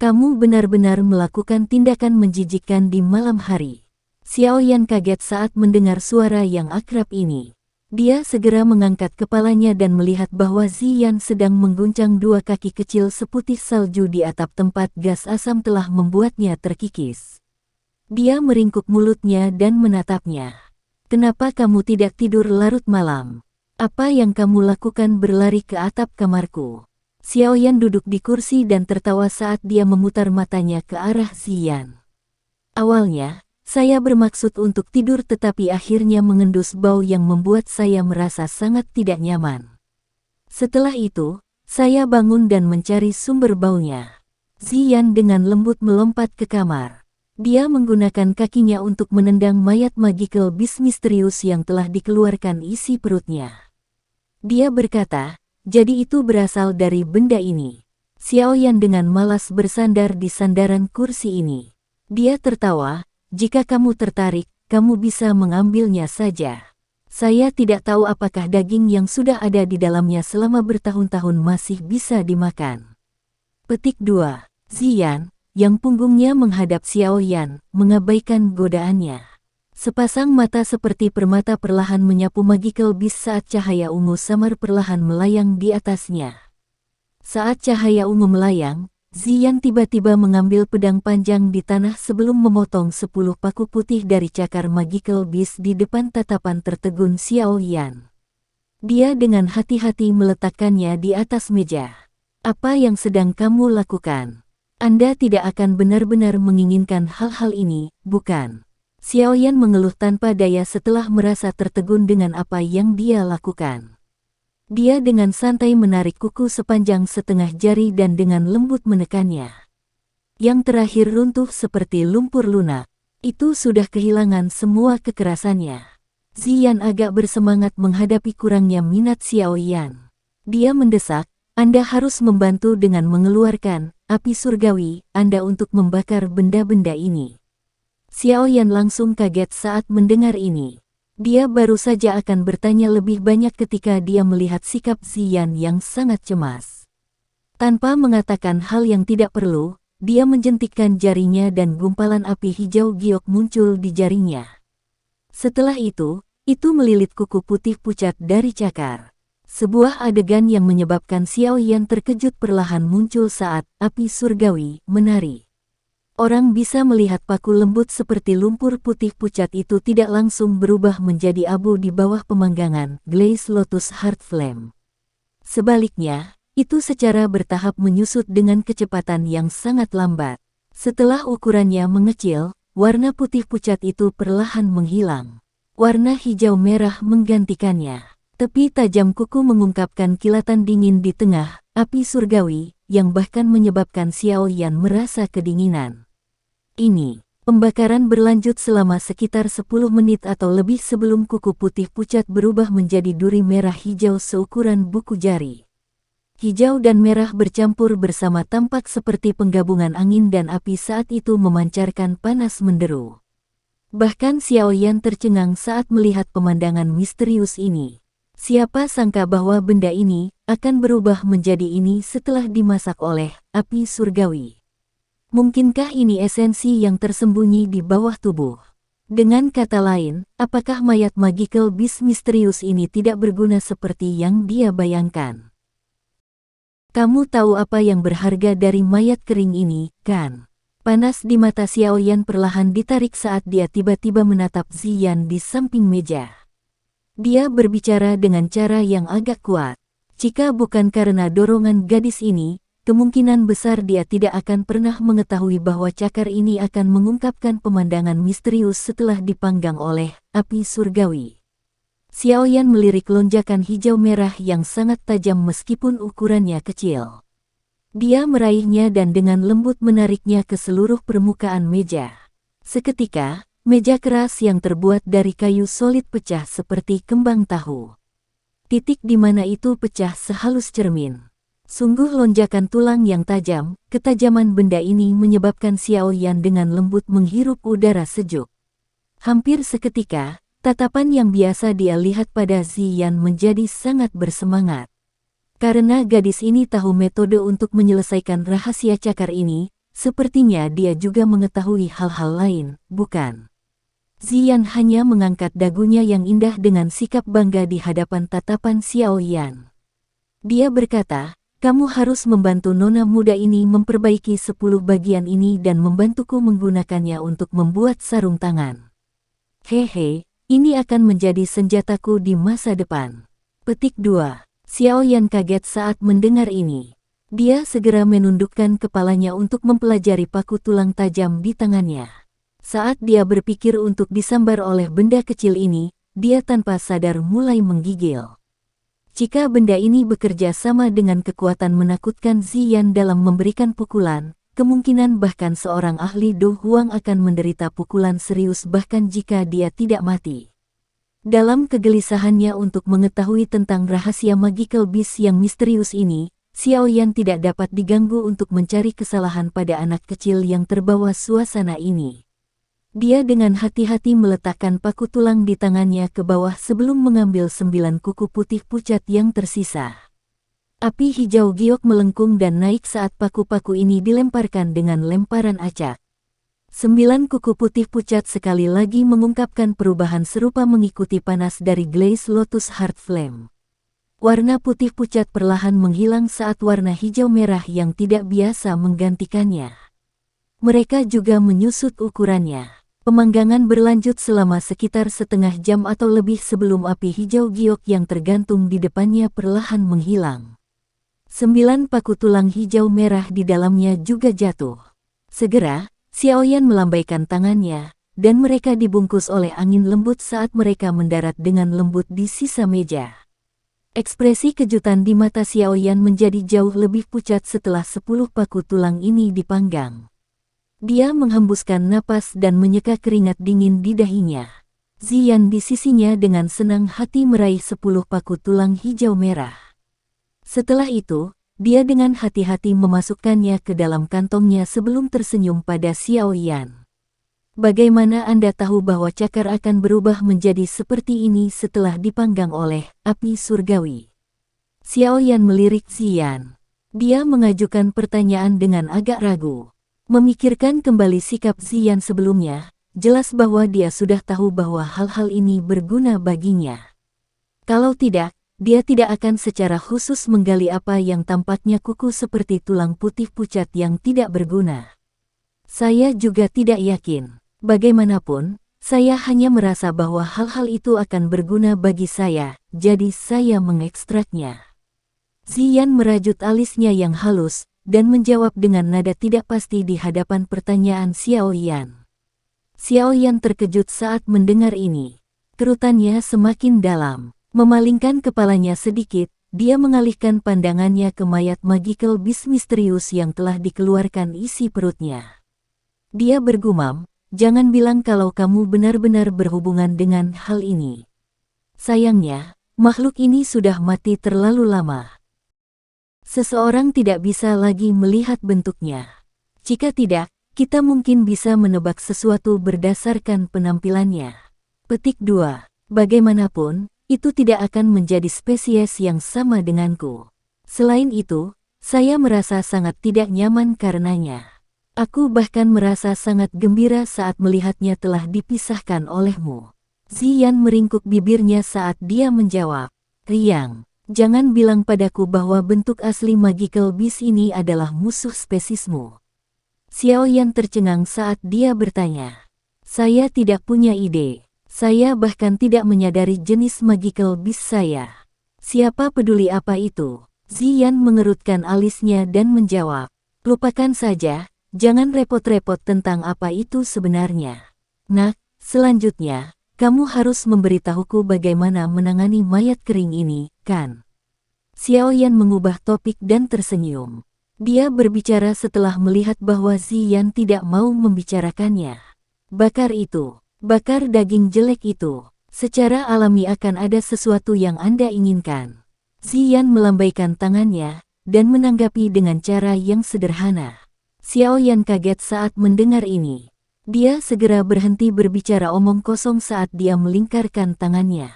"Kamu benar-benar melakukan tindakan menjijikkan di malam hari." Xiaoyan kaget saat mendengar suara yang akrab ini. Dia segera mengangkat kepalanya dan melihat bahwa Ziyan sedang mengguncang 2 kaki kecil seputih salju di atap tempat gas asam telah membuatnya terkikis. Dia meringkuk mulutnya dan menatapnya. Kenapa kamu tidak tidur larut malam? Apa yang kamu lakukan berlari ke atap kamarku? Xiaoyan duduk di kursi dan tertawa saat dia memutar matanya ke arah Ziyan. Awalnya, saya bermaksud untuk tidur tetapi akhirnya mengendus bau yang membuat saya merasa sangat tidak nyaman. Setelah itu, saya bangun dan mencari sumber baunya. Ziyan dengan lembut melompat ke kamar. Dia menggunakan kakinya untuk menendang mayat magical beast misterius yang telah dikeluarkan isi perutnya. Dia berkata, jadi itu berasal dari benda ini. Xiaoyan dengan malas bersandar di sandaran kursi ini. Dia tertawa, jika kamu tertarik, kamu bisa mengambilnya saja. Saya tidak tahu apakah daging yang sudah ada di dalamnya selama bertahun-tahun masih bisa dimakan. Petik 2. Ziyan, yang punggungnya menghadap Xiaoyan, mengabaikan godaannya. Sepasang mata seperti permata perlahan menyapu magical beast saat cahaya ungu samar perlahan melayang di atasnya. Saat cahaya ungu melayang, Ziyan tiba-tiba mengambil pedang panjang di tanah sebelum memotong 10 paku putih dari cakar magical beast di depan tatapan tertegun Xiaoyan. Dia dengan hati-hati meletakkannya di atas meja. Apa yang sedang kamu lakukan? Anda tidak akan benar-benar menginginkan hal-hal ini, bukan? Xiaoyan mengeluh tanpa daya setelah merasa tertegun dengan apa yang dia lakukan. Dia dengan santai menarik kuku sepanjang setengah jari dan dengan lembut menekannya. Yang terakhir runtuh seperti lumpur lunak. Itu sudah kehilangan semua kekerasannya. Ziyan agak bersemangat menghadapi kurangnya minat Xiaoyan. Dia mendesak, Anda harus membantu dengan mengeluarkan api surgawi Anda untuk membakar benda-benda ini. Xiaoyan langsung kaget saat mendengar ini. Dia baru saja akan bertanya lebih banyak ketika dia melihat sikap Ziyan yang sangat cemas. Tanpa mengatakan hal yang tidak perlu, dia menjentikkan jarinya dan gumpalan api hijau giok muncul di jarinya. Setelah itu melilit kuku putih pucat dari cakar. Sebuah adegan yang menyebabkan Xiaoyan terkejut perlahan muncul saat api surgawi menari. Orang bisa melihat paku lembut seperti lumpur putih pucat itu tidak langsung berubah menjadi abu di bawah pemanggangan Glaze Lotus Heart Flame. Sebaliknya, itu secara bertahap menyusut dengan kecepatan yang sangat lambat. Setelah ukurannya mengecil, warna putih pucat itu perlahan menghilang. Warna hijau merah menggantikannya. Tepi tajam kuku mengungkapkan kilatan dingin di tengah api surgawi, yang bahkan menyebabkan Xiaoyan merasa kedinginan. Pembakaran berlanjut selama sekitar 10 menit atau lebih sebelum kuku putih pucat berubah menjadi duri merah hijau seukuran buku jari. Hijau dan merah bercampur bersama tampak seperti penggabungan angin dan api saat itu memancarkan panas menderu. Bahkan Xiaoyan tercengang saat melihat pemandangan misterius ini. Siapa sangka bahwa benda ini akan berubah menjadi ini setelah dimasak oleh api surgawi. Mungkinkah ini esensi yang tersembunyi di bawah tubuh? Dengan kata lain, apakah mayat magical beast misterius ini tidak berguna seperti yang dia bayangkan? Kamu tahu apa yang berharga dari mayat kering ini, kan? Panas di mata Xiaoyan perlahan ditarik saat dia tiba-tiba menatap Ziyan di samping meja. Dia berbicara dengan cara yang agak kuat. Jika bukan karena dorongan gadis ini, kemungkinan besar dia tidak akan pernah mengetahui bahwa cakar ini akan mengungkapkan pemandangan misterius setelah dipanggang oleh api surgawi. Xiaoyan melirik lonjakan hijau merah yang sangat tajam meskipun ukurannya kecil. Dia meraihnya dan dengan lembut menariknya ke seluruh permukaan meja. Seketika, meja keras yang terbuat dari kayu solid pecah seperti kembang tahu. Titik di mana itu pecah sehalus cermin. Sungguh lonjakan tulang yang tajam, ketajaman benda ini menyebabkan Xiaoyan dengan lembut menghirup udara sejuk. Hampir seketika, tatapan yang biasa dia lihat pada Ziyan menjadi sangat bersemangat. Karena gadis ini tahu metode untuk menyelesaikan rahasia cakar ini, sepertinya dia juga mengetahui hal-hal lain, bukan? Ziyan hanya mengangkat dagunya yang indah dengan sikap bangga di hadapan tatapan Xiaoyan. Dia berkata, kamu harus membantu nona muda ini memperbaiki 10 bagian ini dan membantuku menggunakannya untuk membuat sarung tangan. Hehe, Ini akan menjadi senjataku di masa depan. Petik 2. Xiao Yan kaget saat mendengar ini. Dia segera menundukkan kepalanya untuk mempelajari paku tulang tajam di tangannya. Saat dia berpikir untuk disambar oleh benda kecil ini, dia tanpa sadar mulai menggigil. Jika benda ini bekerja sama dengan kekuatan menakutkan Ziyan dalam memberikan pukulan, kemungkinan bahkan seorang ahli Do Huang akan menderita pukulan serius bahkan jika dia tidak mati. Dalam kegelisahannya untuk mengetahui tentang rahasia magical beast yang misterius ini, Xiao Yan tidak dapat diganggu untuk mencari kesalahan pada anak kecil yang terbawa suasana ini. Dia dengan hati-hati meletakkan paku tulang di tangannya ke bawah sebelum mengambil 9 kuku putih pucat yang tersisa. Api hijau giok melengkung dan naik saat paku-paku ini dilemparkan dengan lemparan acak. 9 kuku putih pucat sekali lagi mengungkapkan perubahan serupa mengikuti panas dari Glaze Lotus Heart Flame. Warna putih pucat perlahan menghilang saat warna hijau merah yang tidak biasa menggantikannya. Mereka juga menyusut ukurannya. Pemanggangan berlanjut selama sekitar setengah jam atau lebih sebelum api hijau giok yang tergantung di depannya perlahan menghilang. 9 paku tulang hijau merah di dalamnya juga jatuh. Segera, Xiao Yan melambaikan tangannya, dan mereka dibungkus oleh angin lembut saat mereka mendarat dengan lembut di sisa meja. Ekspresi kejutan di mata Xiao Yan menjadi jauh lebih pucat setelah 10 paku tulang ini dipanggang. Dia menghembuskan napas dan menyeka keringat dingin di dahinya. Ziyan di sisinya dengan senang hati meraih 10 paku tulang hijau merah. Setelah itu, dia dengan hati-hati memasukkannya ke dalam kantongnya sebelum tersenyum pada Xiao Yan. Bagaimana Anda tahu bahwa cakar akan berubah menjadi seperti ini setelah dipanggang oleh api surgawi? Xiao Yan melirik Ziyan. Dia mengajukan pertanyaan dengan agak ragu. Memikirkan kembali sikap Ziyan sebelumnya, jelas bahwa dia sudah tahu bahwa hal-hal ini berguna baginya. Kalau tidak, dia tidak akan secara khusus menggali apa yang tampaknya kuku seperti tulang putih pucat yang tidak berguna. Saya juga tidak yakin. Bagaimanapun, saya hanya merasa bahwa hal-hal itu akan berguna bagi saya, jadi saya mengekstraknya. Ziyan merajut alisnya yang halus, dan menjawab dengan nada tidak pasti di hadapan pertanyaan Xiao Yan. Xiao Yan terkejut saat mendengar ini. Kerutannya semakin dalam. Memalingkan kepalanya sedikit, dia mengalihkan pandangannya ke mayat magical beast misterius yang telah dikeluarkan isi perutnya. Dia bergumam, "Jangan bilang kalau kamu benar-benar berhubungan dengan hal ini. Sayangnya, makhluk ini sudah mati terlalu lama. Seseorang tidak bisa lagi melihat bentuknya. Jika tidak, kita mungkin bisa menebak sesuatu berdasarkan penampilannya." Petik 2. Bagaimanapun, itu tidak akan menjadi spesies yang sama denganku. Selain itu, saya merasa sangat tidak nyaman karenanya. Aku bahkan merasa sangat gembira saat melihatnya telah dipisahkan olehmu. Ziyan meringkuk bibirnya saat dia menjawab, "Riang, jangan bilang padaku bahwa bentuk asli magical beast ini adalah musuh spesiesmu." Xiao Yan tercengang saat dia bertanya. "Saya tidak punya ide. Saya bahkan tidak menyadari jenis magical beast saya. Siapa peduli apa itu?" Ziyan mengerutkan alisnya dan menjawab, "Lupakan saja, jangan repot-repot tentang apa itu sebenarnya. Nah, selanjutnya, kamu harus memberitahuku bagaimana menangani mayat kering ini, kan?" Xiao Yan mengubah topik dan tersenyum. Dia berbicara setelah melihat bahwa Ziyan tidak mau membicarakannya. Bakar daging jelek itu. Secara alami akan ada sesuatu yang Anda inginkan." Ziyan melambaikan tangannya, dan menanggapi dengan cara yang sederhana. Xiao Yan kaget saat mendengar ini. Dia segera berhenti berbicara omong kosong saat dia melingkarkan tangannya.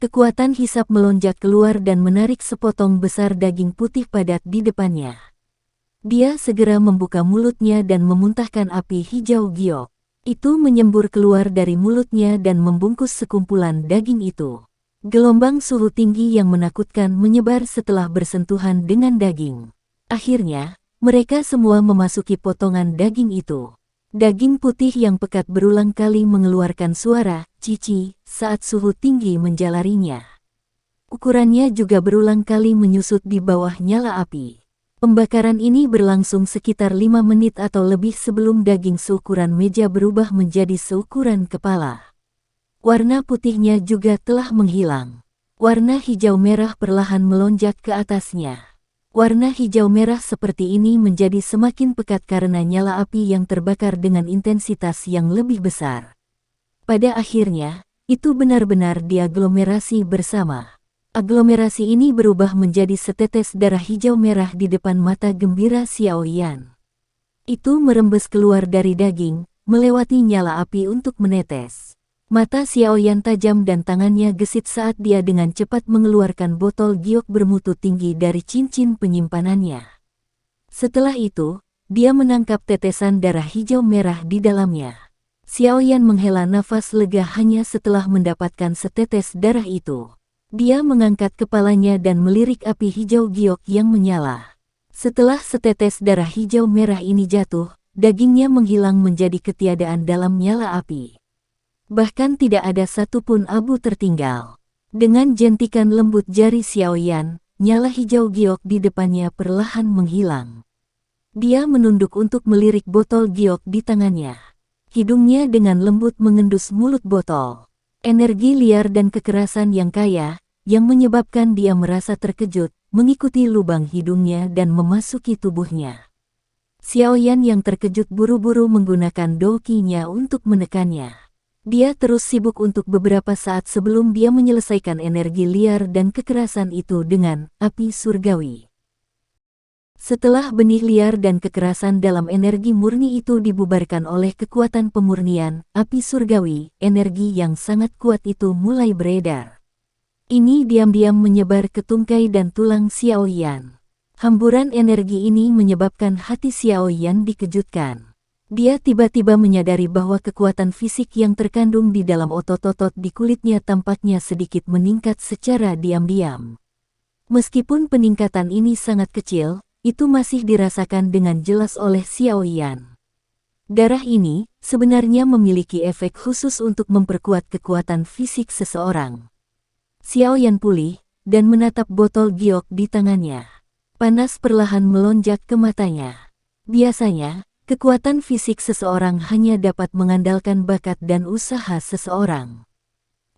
Kekuatan hisap melonjak keluar dan menarik sepotong besar daging putih padat di depannya. Dia segera membuka mulutnya dan memuntahkan api hijau giok. Itu menyembur keluar dari mulutnya dan membungkus sekumpulan daging itu. Gelombang suhu tinggi yang menakutkan menyebar setelah bersentuhan dengan daging. Akhirnya, mereka semua memasuki potongan daging itu. Daging putih yang pekat berulang kali mengeluarkan suara, cici, saat suhu tinggi menjalarinya. Ukurannya juga berulang kali menyusut di bawah nyala api. Pembakaran ini berlangsung sekitar 5 menit atau lebih sebelum daging seukuran meja berubah menjadi seukuran kepala. Warna putihnya juga telah menghilang. Warna hijau merah perlahan melonjak ke atasnya. Warna hijau merah seperti ini menjadi semakin pekat karena nyala api yang terbakar dengan intensitas yang lebih besar. Pada akhirnya, itu benar-benar diaglomerasi bersama. Aglomerasi ini berubah menjadi setetes darah hijau merah di depan mata gembira Xiaoyan. Itu merembes keluar dari daging, melewati nyala api untuk menetes. Mata Xiaoyan tajam dan tangannya gesit saat dia dengan cepat mengeluarkan botol giok bermutu tinggi dari cincin penyimpanannya. Setelah itu, dia menangkap tetesan darah hijau merah di dalamnya. Xiaoyan menghela nafas lega hanya setelah mendapatkan setetes darah itu. Dia mengangkat kepalanya dan melirik api hijau giok yang menyala. Setelah setetes darah hijau merah ini jatuh, dagingnya menghilang menjadi ketiadaan dalam nyala api. Bahkan tidak ada satupun abu tertinggal. Dengan jentikan lembut jari Xiaoyan, nyala hijau giok di depannya perlahan menghilang. Dia menunduk untuk melirik botol giok di tangannya. Hidungnya dengan lembut mengendus mulut botol. Energi liar dan kekerasan yang kaya, yang menyebabkan dia merasa terkejut, mengikuti lubang hidungnya dan memasuki tubuhnya. Xiaoyan yang terkejut buru-buru menggunakan douqinya untuk menekannya. Dia terus sibuk untuk beberapa saat sebelum dia menyelesaikan energi liar dan kekerasan itu dengan api surgawi. Setelah benih liar dan kekerasan dalam energi murni itu dibubarkan oleh kekuatan pemurnian, api surgawi, energi yang sangat kuat itu mulai beredar. Ini diam-diam menyebar ke tungkai dan tulang Xiaoyan. Hamburan energi ini menyebabkan hati Xiaoyan dikejutkan. Dia tiba-tiba menyadari bahwa kekuatan fisik yang terkandung di dalam otot-otot di kulitnya tampaknya sedikit meningkat secara diam-diam. Meskipun peningkatan ini sangat kecil, itu masih dirasakan dengan jelas oleh Xiaoyan. Darah ini sebenarnya memiliki efek khusus untuk memperkuat kekuatan fisik seseorang. Xiaoyan pulih dan menatap botol giok di tangannya. Panas perlahan melonjak ke matanya. Biasanya, kekuatan fisik seseorang hanya dapat mengandalkan bakat dan usaha seseorang.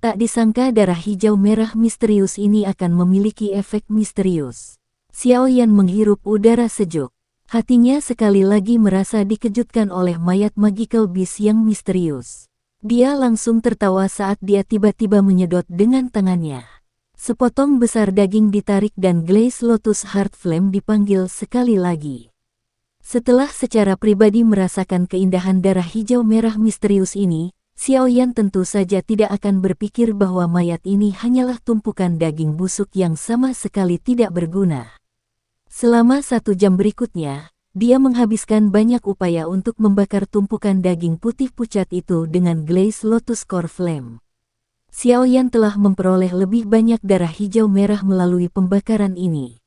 Tak disangka darah hijau merah misterius ini akan memiliki efek misterius. Xiaoyan menghirup udara sejuk. Hatinya sekali lagi merasa dikejutkan oleh mayat magical beast yang misterius. Dia langsung tertawa saat dia tiba-tiba menyedot dengan tangannya. Sepotong besar daging ditarik dan Glaze Lotus Heart Flame dipanggil sekali lagi. Setelah secara pribadi merasakan keindahan darah hijau merah misterius ini, Xiaoyan tentu saja tidak akan berpikir bahwa mayat ini hanyalah tumpukan daging busuk yang sama sekali tidak berguna. Selama 1 jam berikutnya, dia menghabiskan banyak upaya untuk membakar tumpukan daging putih pucat itu dengan Glaze Lotus Core Flame. Xiaoyan telah memperoleh lebih banyak darah hijau merah melalui pembakaran ini.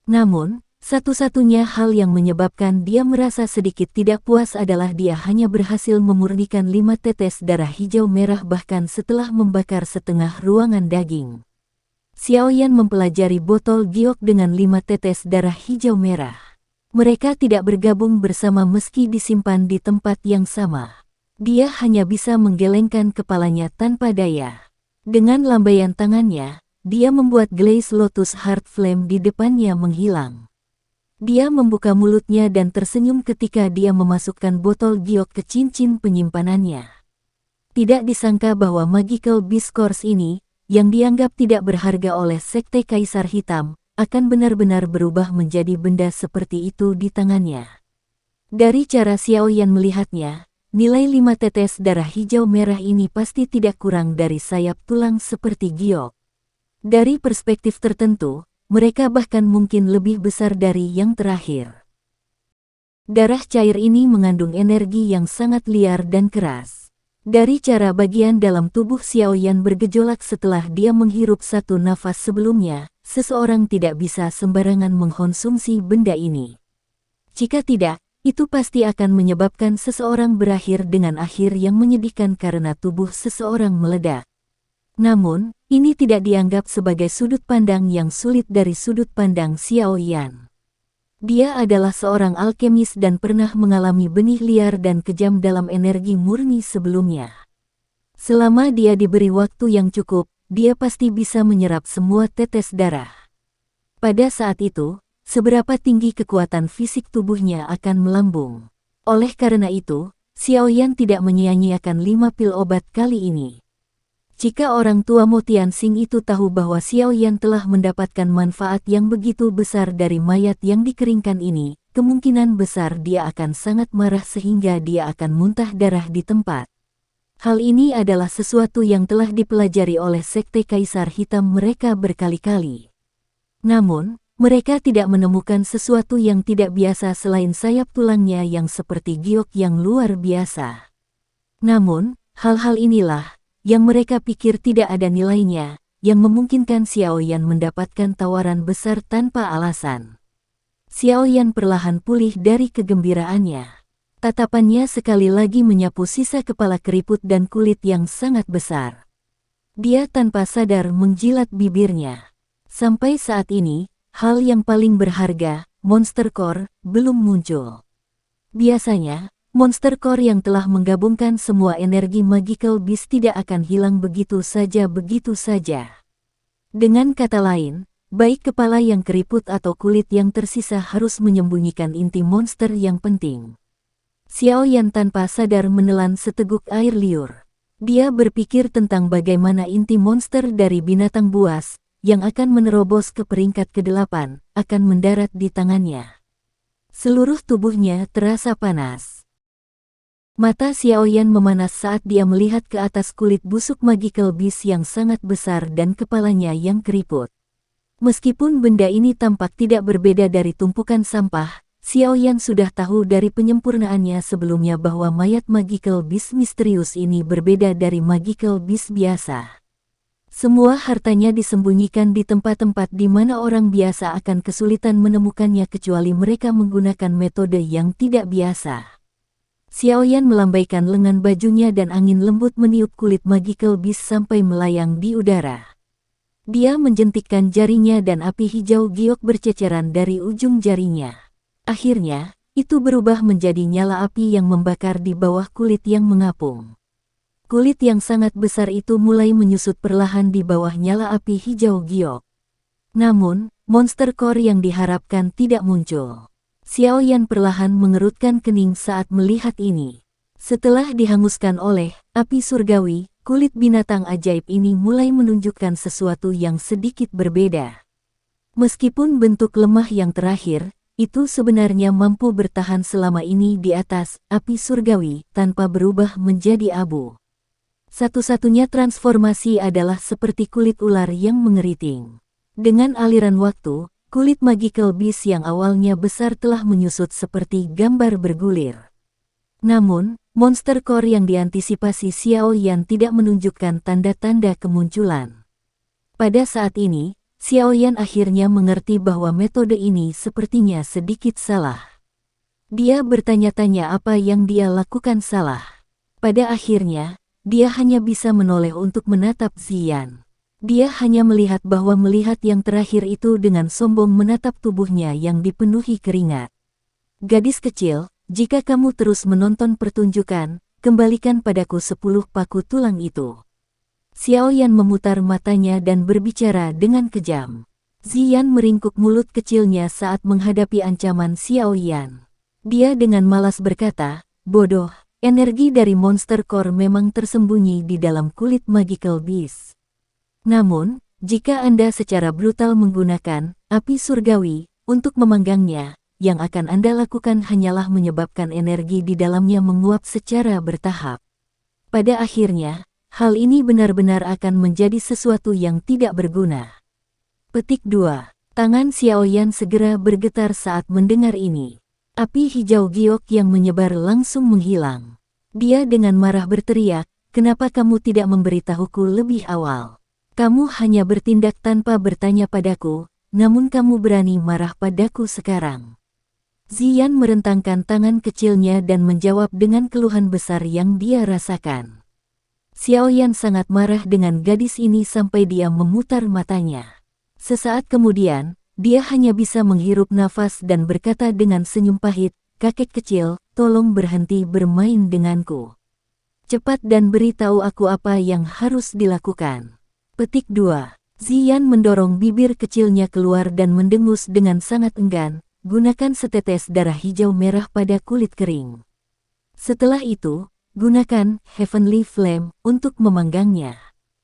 Namun, satu-satunya hal yang menyebabkan dia merasa sedikit tidak puas adalah dia hanya berhasil memurnikan 5 tetes darah hijau merah bahkan setelah membakar setengah ruangan daging. Xiaoyan mempelajari botol giok dengan 5 tetes darah hijau merah. Mereka tidak bergabung bersama meski disimpan di tempat yang sama. Dia hanya bisa menggelengkan kepalanya tanpa daya. Dengan lambaian tangannya, dia membuat Glaze Lotus Heart Flame di depannya menghilang. Dia membuka mulutnya dan tersenyum ketika dia memasukkan botol giok ke cincin penyimpanannya. Tidak disangka bahwa Magical Beast Course ini, yang dianggap tidak berharga oleh Sekte Kaisar Hitam, akan benar-benar berubah menjadi benda seperti itu di tangannya. Dari cara Xiaoyan melihatnya, nilai 5 tetes darah hijau merah ini pasti tidak kurang dari sayap tulang seperti giok. Dari perspektif tertentu, mereka bahkan mungkin lebih besar dari yang terakhir. Darah cair ini mengandung energi yang sangat liar dan keras. Dari cara bagian dalam tubuh Xiaoyan bergejolak setelah dia menghirup satu nafas sebelumnya, seseorang tidak bisa sembarangan mengkonsumsi benda ini. Jika tidak, itu pasti akan menyebabkan seseorang berakhir dengan akhir yang menyedihkan karena tubuh seseorang meledak. Namun, ini tidak dianggap sebagai sudut pandang yang sulit dari sudut pandang Xiao Yan. Dia adalah seorang alkemis dan pernah mengalami benih liar dan kejam dalam energi murni sebelumnya. Selama dia diberi waktu yang cukup, dia pasti bisa menyerap semua tetes darah. Pada saat itu, seberapa tinggi kekuatan fisik tubuhnya akan melambung. Oleh karena itu, Xiao Yan tidak menyia-nyiakan 5 pil obat kali ini. Jika orang tua Mo Tianxing itu tahu bahwa Xiao Yan telah mendapatkan manfaat yang begitu besar dari mayat yang dikeringkan ini, kemungkinan besar dia akan sangat marah sehingga dia akan muntah darah di tempat. Hal ini adalah sesuatu yang telah dipelajari oleh Sekte Kaisar Hitam mereka berkali-kali. Namun, mereka tidak menemukan sesuatu yang tidak biasa selain sayap tulangnya yang seperti giok yang luar biasa. Namun, hal-hal inilah yang mereka pikir tidak ada nilainya, yang memungkinkan Xiao Yan mendapatkan tawaran besar tanpa alasan. Xiao Yan perlahan pulih dari kegembiraannya. Tatapannya sekali lagi menyapu sisa kepala keriput dan kulit yang sangat besar. Dia tanpa sadar menjilat bibirnya. Sampai saat ini, hal yang paling berharga, Monster Core, belum muncul. Biasanya, Monster Core yang telah menggabungkan semua energi Magical Beast tidak akan hilang begitu saja. Dengan kata lain, baik kepala yang keriput atau kulit yang tersisa harus menyembunyikan inti monster yang penting. Xiao Yan tanpa sadar menelan seteguk air liur. Dia berpikir tentang bagaimana inti monster dari binatang buas, yang akan menerobos ke peringkat ke-8, akan mendarat di tangannya. Seluruh tubuhnya terasa panas. Mata Xiao Yan memanas saat dia melihat ke atas kulit busuk Magical Beast yang sangat besar dan kepalanya yang keriput. Meskipun benda ini tampak tidak berbeda dari tumpukan sampah, Xiao Yan sudah tahu dari penyempurnaannya sebelumnya bahwa mayat Magical Beast misterius ini berbeda dari Magical Beast biasa. Semua hartanya disembunyikan di tempat-tempat di mana orang biasa akan kesulitan menemukannya kecuali mereka menggunakan metode yang tidak biasa. Xiao Yan melambaikan lengan bajunya dan angin lembut meniup kulit Magical Beast sampai melayang di udara. Dia menjentikkan jarinya dan api hijau giok berceceran dari ujung jarinya. Akhirnya, itu berubah menjadi nyala api yang membakar di bawah kulit yang mengapung. Kulit yang sangat besar itu mulai menyusut perlahan di bawah nyala api hijau giok. Namun, Monster Core yang diharapkan tidak muncul. Xiao Yan perlahan mengerutkan kening saat melihat ini. Setelah dihanguskan oleh api surgawi, kulit binatang ajaib ini mulai menunjukkan sesuatu yang sedikit berbeda. Meskipun bentuk lemah yang terakhir, itu sebenarnya mampu bertahan selama ini di atas api surgawi tanpa berubah menjadi abu. Satu-satunya transformasi adalah seperti kulit ular yang mengeriting. Dengan aliran waktu, kulit Magical Beast yang awalnya besar telah menyusut seperti gambar bergulir. Namun, Monster Core yang diantisipasi Xiao Yan tidak menunjukkan tanda-tanda kemunculan. Pada saat ini, Xiao Yan akhirnya mengerti bahwa metode ini sepertinya sedikit salah. Dia bertanya-tanya apa yang dia lakukan salah. Pada akhirnya, dia hanya bisa menoleh untuk menatap Ziyan. Dia hanya melihat bahwa melihat yang terakhir itu dengan sombong menatap tubuhnya yang dipenuhi keringat. Gadis kecil, jika kamu terus menonton pertunjukan, kembalikan padaku 10 paku tulang itu. Xiao Yan memutar matanya dan berbicara dengan kejam. Ziyan meringkuk mulut kecilnya saat menghadapi ancaman Xiao Yan. Dia dengan malas berkata, bodoh. Energi dari Monster Core memang tersembunyi di dalam kulit Magical Beast. Namun, jika Anda secara brutal menggunakan api surgawi untuk memanggangnya, yang akan Anda lakukan hanyalah menyebabkan energi di dalamnya menguap secara bertahap. Pada akhirnya, hal ini benar-benar akan menjadi sesuatu yang tidak berguna. Petik 2. Tangan Xiao Yan segera bergetar saat mendengar ini. Api hijau giok yang menyebar langsung menghilang. Dia dengan marah berteriak, kenapa kamu tidak memberitahuku lebih awal? Kamu hanya bertindak tanpa bertanya padaku, namun kamu berani marah padaku sekarang. Ziyan merentangkan tangan kecilnya dan menjawab dengan keluhan besar yang dia rasakan. Xiaoyan sangat marah dengan gadis ini sampai dia memutar matanya. Sesaat kemudian, dia hanya bisa menghirup nafas dan berkata dengan senyum pahit, "Kakek kecil, tolong berhenti bermain denganku. Cepat dan beritahu aku apa yang harus dilakukan." Petik 2. Ziyan mendorong bibir kecilnya keluar dan mendengus dengan sangat enggan, gunakan setetes darah hijau merah pada kulit kering. Setelah itu, gunakan Heavenly Flame untuk memanggangnya.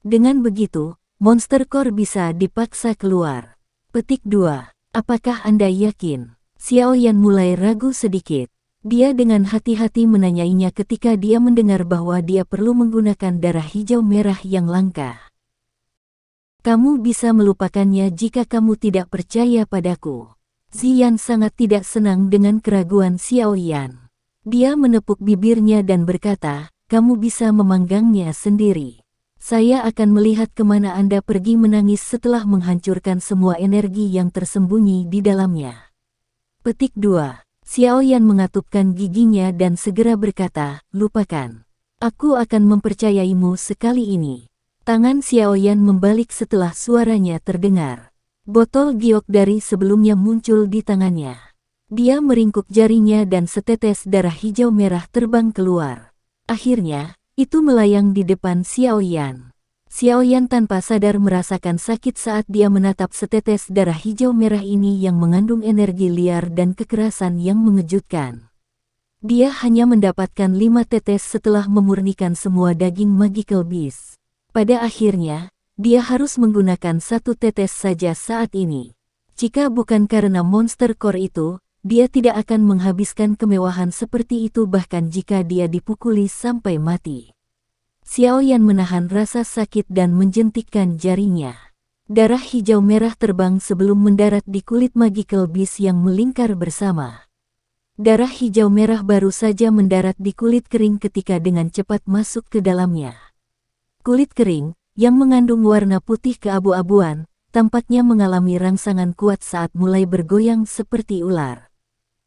Dengan begitu, monster core bisa dipaksa keluar. Petik 2. Apakah Anda yakin? Xiaoyan mulai ragu sedikit. Dia dengan hati-hati menanyainya ketika dia mendengar bahwa dia perlu menggunakan darah hijau merah yang langka. Kamu bisa melupakannya jika kamu tidak percaya padaku. Ziyan sangat tidak senang dengan keraguan Xiaoyan. Dia menepuk bibirnya dan berkata, "Kamu bisa memanggangnya sendiri. Saya akan melihat kemana Anda pergi menangis setelah menghancurkan semua energi yang tersembunyi di dalamnya." Petik 2. Xiaoyan mengatupkan giginya dan segera berkata, "Lupakan. Aku akan mempercayaimu sekali ini." Tangan Xiaoyan membalik setelah suaranya terdengar. Botol giok dari sebelumnya muncul di tangannya. Dia meringkuk jarinya dan setetes darah hijau merah terbang keluar. Akhirnya, itu melayang di depan Xiaoyan. Xiaoyan tanpa sadar merasakan sakit saat dia menatap setetes darah hijau merah ini yang mengandung energi liar dan kekerasan yang mengejutkan. Dia hanya mendapatkan 5 tetes setelah memurnikan semua daging magical beast. Pada akhirnya, dia harus menggunakan 1 tetes saja saat ini. Jika bukan karena monster core itu, dia tidak akan menghabiskan kemewahan seperti itu bahkan jika dia dipukuli sampai mati. Xiaoyan menahan rasa sakit dan menjentikkan jarinya. Darah hijau merah terbang sebelum mendarat di kulit magical beast yang melingkar bersama. Darah hijau merah baru saja mendarat di kulit kering ketika dengan cepat masuk ke dalamnya. Kulit kering, yang mengandung warna putih keabu-abuan, tampaknya mengalami rangsangan kuat saat mulai bergoyang seperti ular.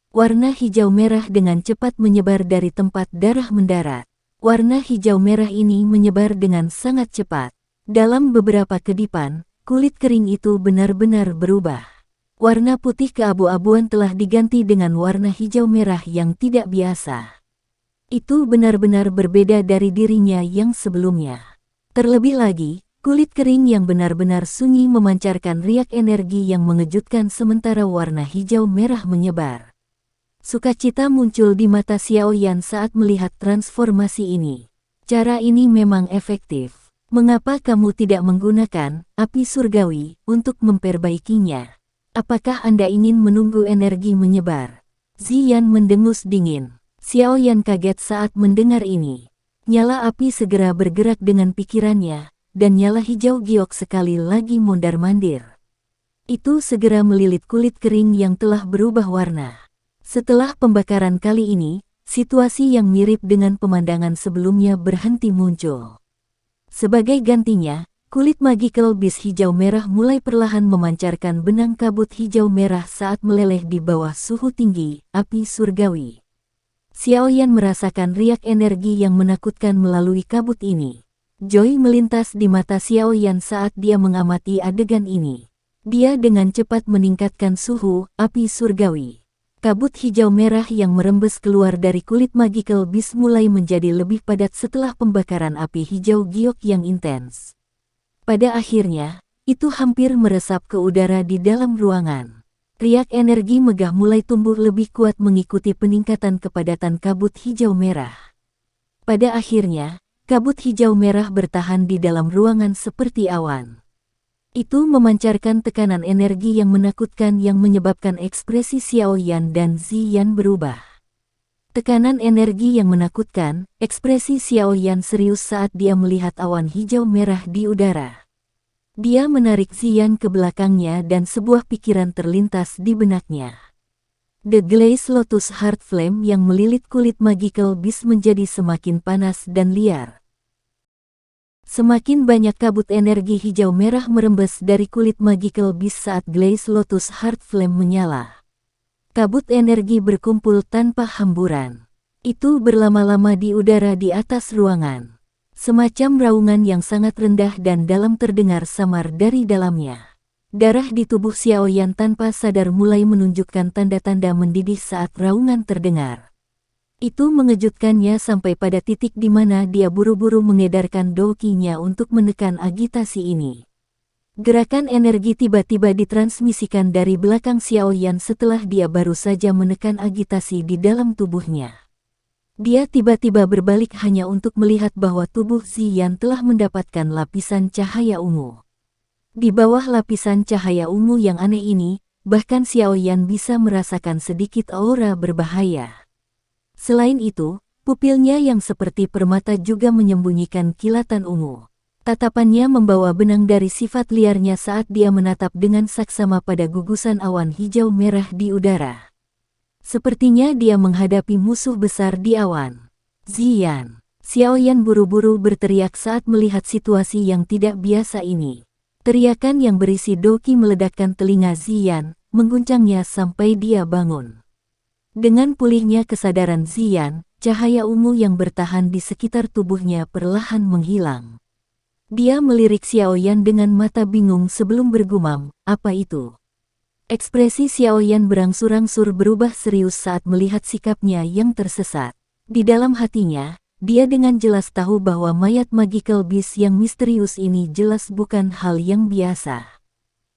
Warna hijau merah dengan cepat menyebar dari tempat darah mendarat. Warna hijau merah ini menyebar dengan sangat cepat. Dalam beberapa kedipan, kulit kering itu benar-benar berubah. Warna putih keabu-abuan telah diganti dengan warna hijau merah yang tidak biasa. Itu benar-benar berbeda dari dirinya yang sebelumnya. Terlebih lagi, kulit kering yang benar-benar sunyi memancarkan riak energi yang mengejutkan sementara warna hijau merah menyebar. Sukacita muncul di mata Xiaoyan saat melihat transformasi ini. Cara ini memang efektif. Mengapa kamu tidak menggunakan api surgawi untuk memperbaikinya? Apakah Anda ingin menunggu energi menyebar? Ziyan mendengus dingin. Xiaoyan kaget saat mendengar ini. Nyala api segera bergerak dengan pikirannya, dan nyala hijau giok sekali lagi mondar-mandir. Itu segera melilit kulit kering yang telah berubah warna. Setelah pembakaran kali ini, situasi yang mirip dengan pemandangan sebelumnya berhenti muncul. Sebagai gantinya, kulit magical beast hijau merah mulai perlahan memancarkan benang kabut hijau merah saat meleleh di bawah suhu tinggi, api surgawi. Xiaoyan merasakan riak energi yang menakutkan melalui kabut ini. Joy melintas di mata Xiaoyan saat dia mengamati adegan ini. Dia dengan cepat meningkatkan suhu api surgawi. Kabut hijau merah yang merembes keluar dari kulit magical beast mulai menjadi lebih padat setelah pembakaran api hijau giok yang intens. Pada akhirnya, itu hampir meresap ke udara di dalam ruangan. Riak energi megah mulai tumbuh lebih kuat mengikuti peningkatan kepadatan kabut hijau merah. Pada akhirnya, kabut hijau merah bertahan di dalam ruangan seperti awan. Itu memancarkan tekanan energi yang menakutkan yang menyebabkan ekspresi Xiaoyan dan Ziyan berubah. Tekanan energi yang menakutkan, ekspresi Xiaoyan serius saat dia melihat awan hijau merah di udara. Dia menarik Ziyan ke belakangnya dan sebuah pikiran terlintas di benaknya. The Glaze Lotus Heart Flame yang melilit kulit magical beast menjadi semakin panas dan liar. Semakin banyak kabut energi hijau merah merembes dari kulit magical beast saat Glaze Lotus Heart Flame menyala. Kabut energi berkumpul tanpa hamburan. Itu berlama-lama di udara di atas ruangan. Semacam raungan yang sangat rendah dan dalam terdengar samar dari dalamnya. Darah di tubuh Xiaoyan tanpa sadar mulai menunjukkan tanda-tanda mendidih saat raungan terdengar. Itu mengejutkannya sampai pada titik di mana dia buru-buru mengedarkan dokinya untuk menekan agitasi ini. Gerakan energi tiba-tiba ditransmisikan dari belakang Xiaoyan setelah dia baru saja menekan agitasi di dalam tubuhnya. Dia tiba-tiba berbalik hanya untuk melihat bahwa tubuh Ziyan telah mendapatkan lapisan cahaya ungu. Di bawah lapisan cahaya ungu yang aneh ini, bahkan Xiaoyan bisa merasakan sedikit aura berbahaya. Selain itu, pupilnya yang seperti permata juga menyembunyikan kilatan ungu. Tatapannya membawa benang dari sifat liarnya saat dia menatap dengan saksama pada gugusan awan hijau merah di udara. Sepertinya dia menghadapi musuh besar di awan. Ziyan. Xiaoyan buru-buru berteriak saat melihat situasi yang tidak biasa ini. Teriakan yang berisi doki meledakkan telinga Ziyan, mengguncangnya sampai dia bangun. Dengan pulihnya kesadaran Ziyan, cahaya ungu yang bertahan di sekitar tubuhnya perlahan menghilang. Dia melirik Xiaoyan dengan mata bingung sebelum bergumam, "Apa itu?" Ekspresi Xiaoyan berangsur-angsur berubah serius saat melihat sikapnya yang tersesat. Di dalam hatinya, dia dengan jelas tahu bahwa mayat magical beast yang misterius ini jelas bukan hal yang biasa.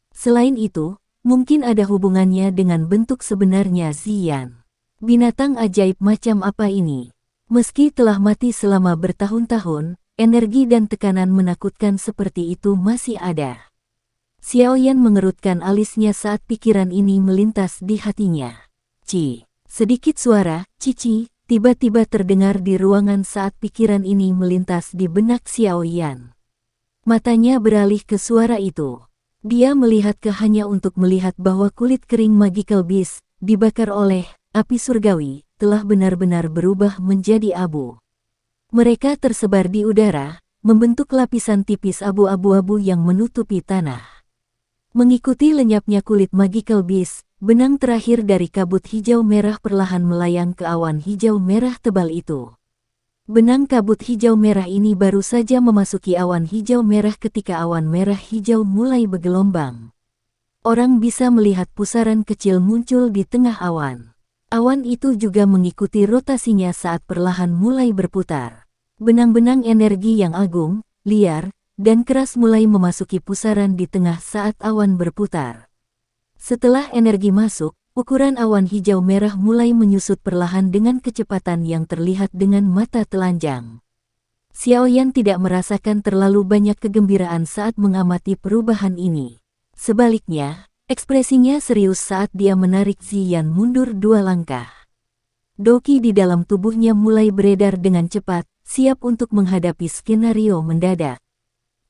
Selain itu, mungkin ada hubungannya dengan bentuk sebenarnya Ziyan. Binatang ajaib macam apa ini? Meski telah mati selama bertahun-tahun, energi dan tekanan menakutkan seperti itu masih ada. Xiaoyan mengerutkan alisnya saat pikiran ini melintas di hatinya. Sedikit suara, cici, tiba-tiba terdengar di ruangan saat pikiran ini melintas di benak Xiaoyan. Matanya beralih ke suara itu. Dia melihat ke hanya untuk melihat bahwa kulit kering magical beast, dibakar oleh api surgawi, telah benar-benar berubah menjadi abu. Mereka tersebar di udara, membentuk lapisan tipis abu-abu yang menutupi tanah. Mengikuti lenyapnya kulit magical beast, benang terakhir dari kabut hijau merah perlahan melayang ke awan hijau merah tebal itu. Benang kabut hijau merah ini baru saja memasuki awan hijau merah ketika awan merah hijau mulai bergelombang. Orang bisa melihat pusaran kecil muncul di tengah awan. Awan itu juga mengikuti rotasinya saat perlahan mulai berputar. Benang-benang energi yang agung, liar, dan keras mulai memasuki pusaran di tengah saat awan berputar. Setelah energi masuk, ukuran awan hijau merah mulai menyusut perlahan dengan kecepatan yang terlihat dengan mata telanjang. Xiaoyan tidak merasakan terlalu banyak kegembiraan saat mengamati perubahan ini. Sebaliknya, ekspresinya serius saat dia menarik Ziyan mundur 2 langkah. Doki di dalam tubuhnya mulai beredar dengan cepat, siap untuk menghadapi skenario mendadak.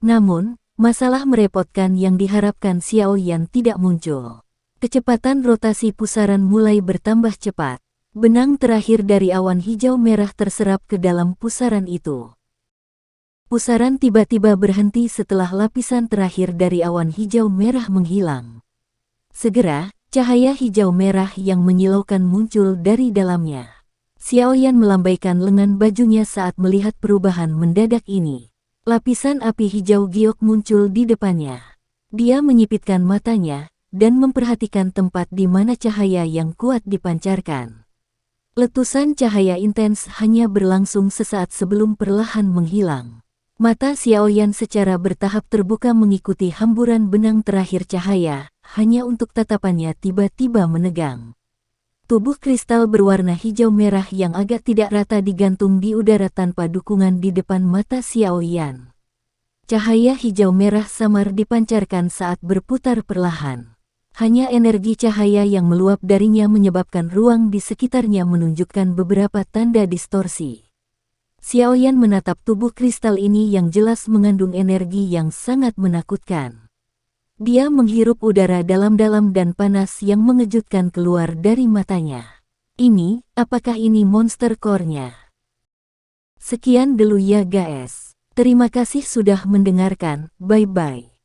Namun, masalah merepotkan yang diharapkan Xiaoyan tidak muncul. Kecepatan rotasi pusaran mulai bertambah cepat. Benang terakhir dari awan hijau merah terserap ke dalam pusaran itu. Pusaran tiba-tiba berhenti setelah lapisan terakhir dari awan hijau merah menghilang. Segera, cahaya hijau merah yang menyilaukan muncul dari dalamnya. Xiaoyan melambaikan lengan bajunya saat melihat perubahan mendadak ini. Lapisan api hijau giok muncul di depannya. Dia menyipitkan matanya dan memperhatikan tempat di mana cahaya yang kuat dipancarkan. Letusan cahaya intens hanya berlangsung sesaat sebelum perlahan menghilang. Mata Xiaoyan secara bertahap terbuka mengikuti hamburan benang terakhir cahaya, hanya untuk tatapannya tiba-tiba menegang. Tubuh kristal berwarna hijau merah yang agak tidak rata digantung di udara tanpa dukungan di depan mata Xiaoyan. Cahaya hijau merah samar dipancarkan saat berputar perlahan. Hanya energi cahaya yang meluap darinya menyebabkan ruang di sekitarnya menunjukkan beberapa tanda distorsi. Xiaoyan menatap tubuh kristal ini yang jelas mengandung energi yang sangat menakutkan. Dia menghirup udara dalam-dalam dan panas yang mengejutkan keluar dari matanya. Apakah ini monster core-nya? Sekian dulu ya guys. Terima kasih sudah mendengarkan, bye-bye.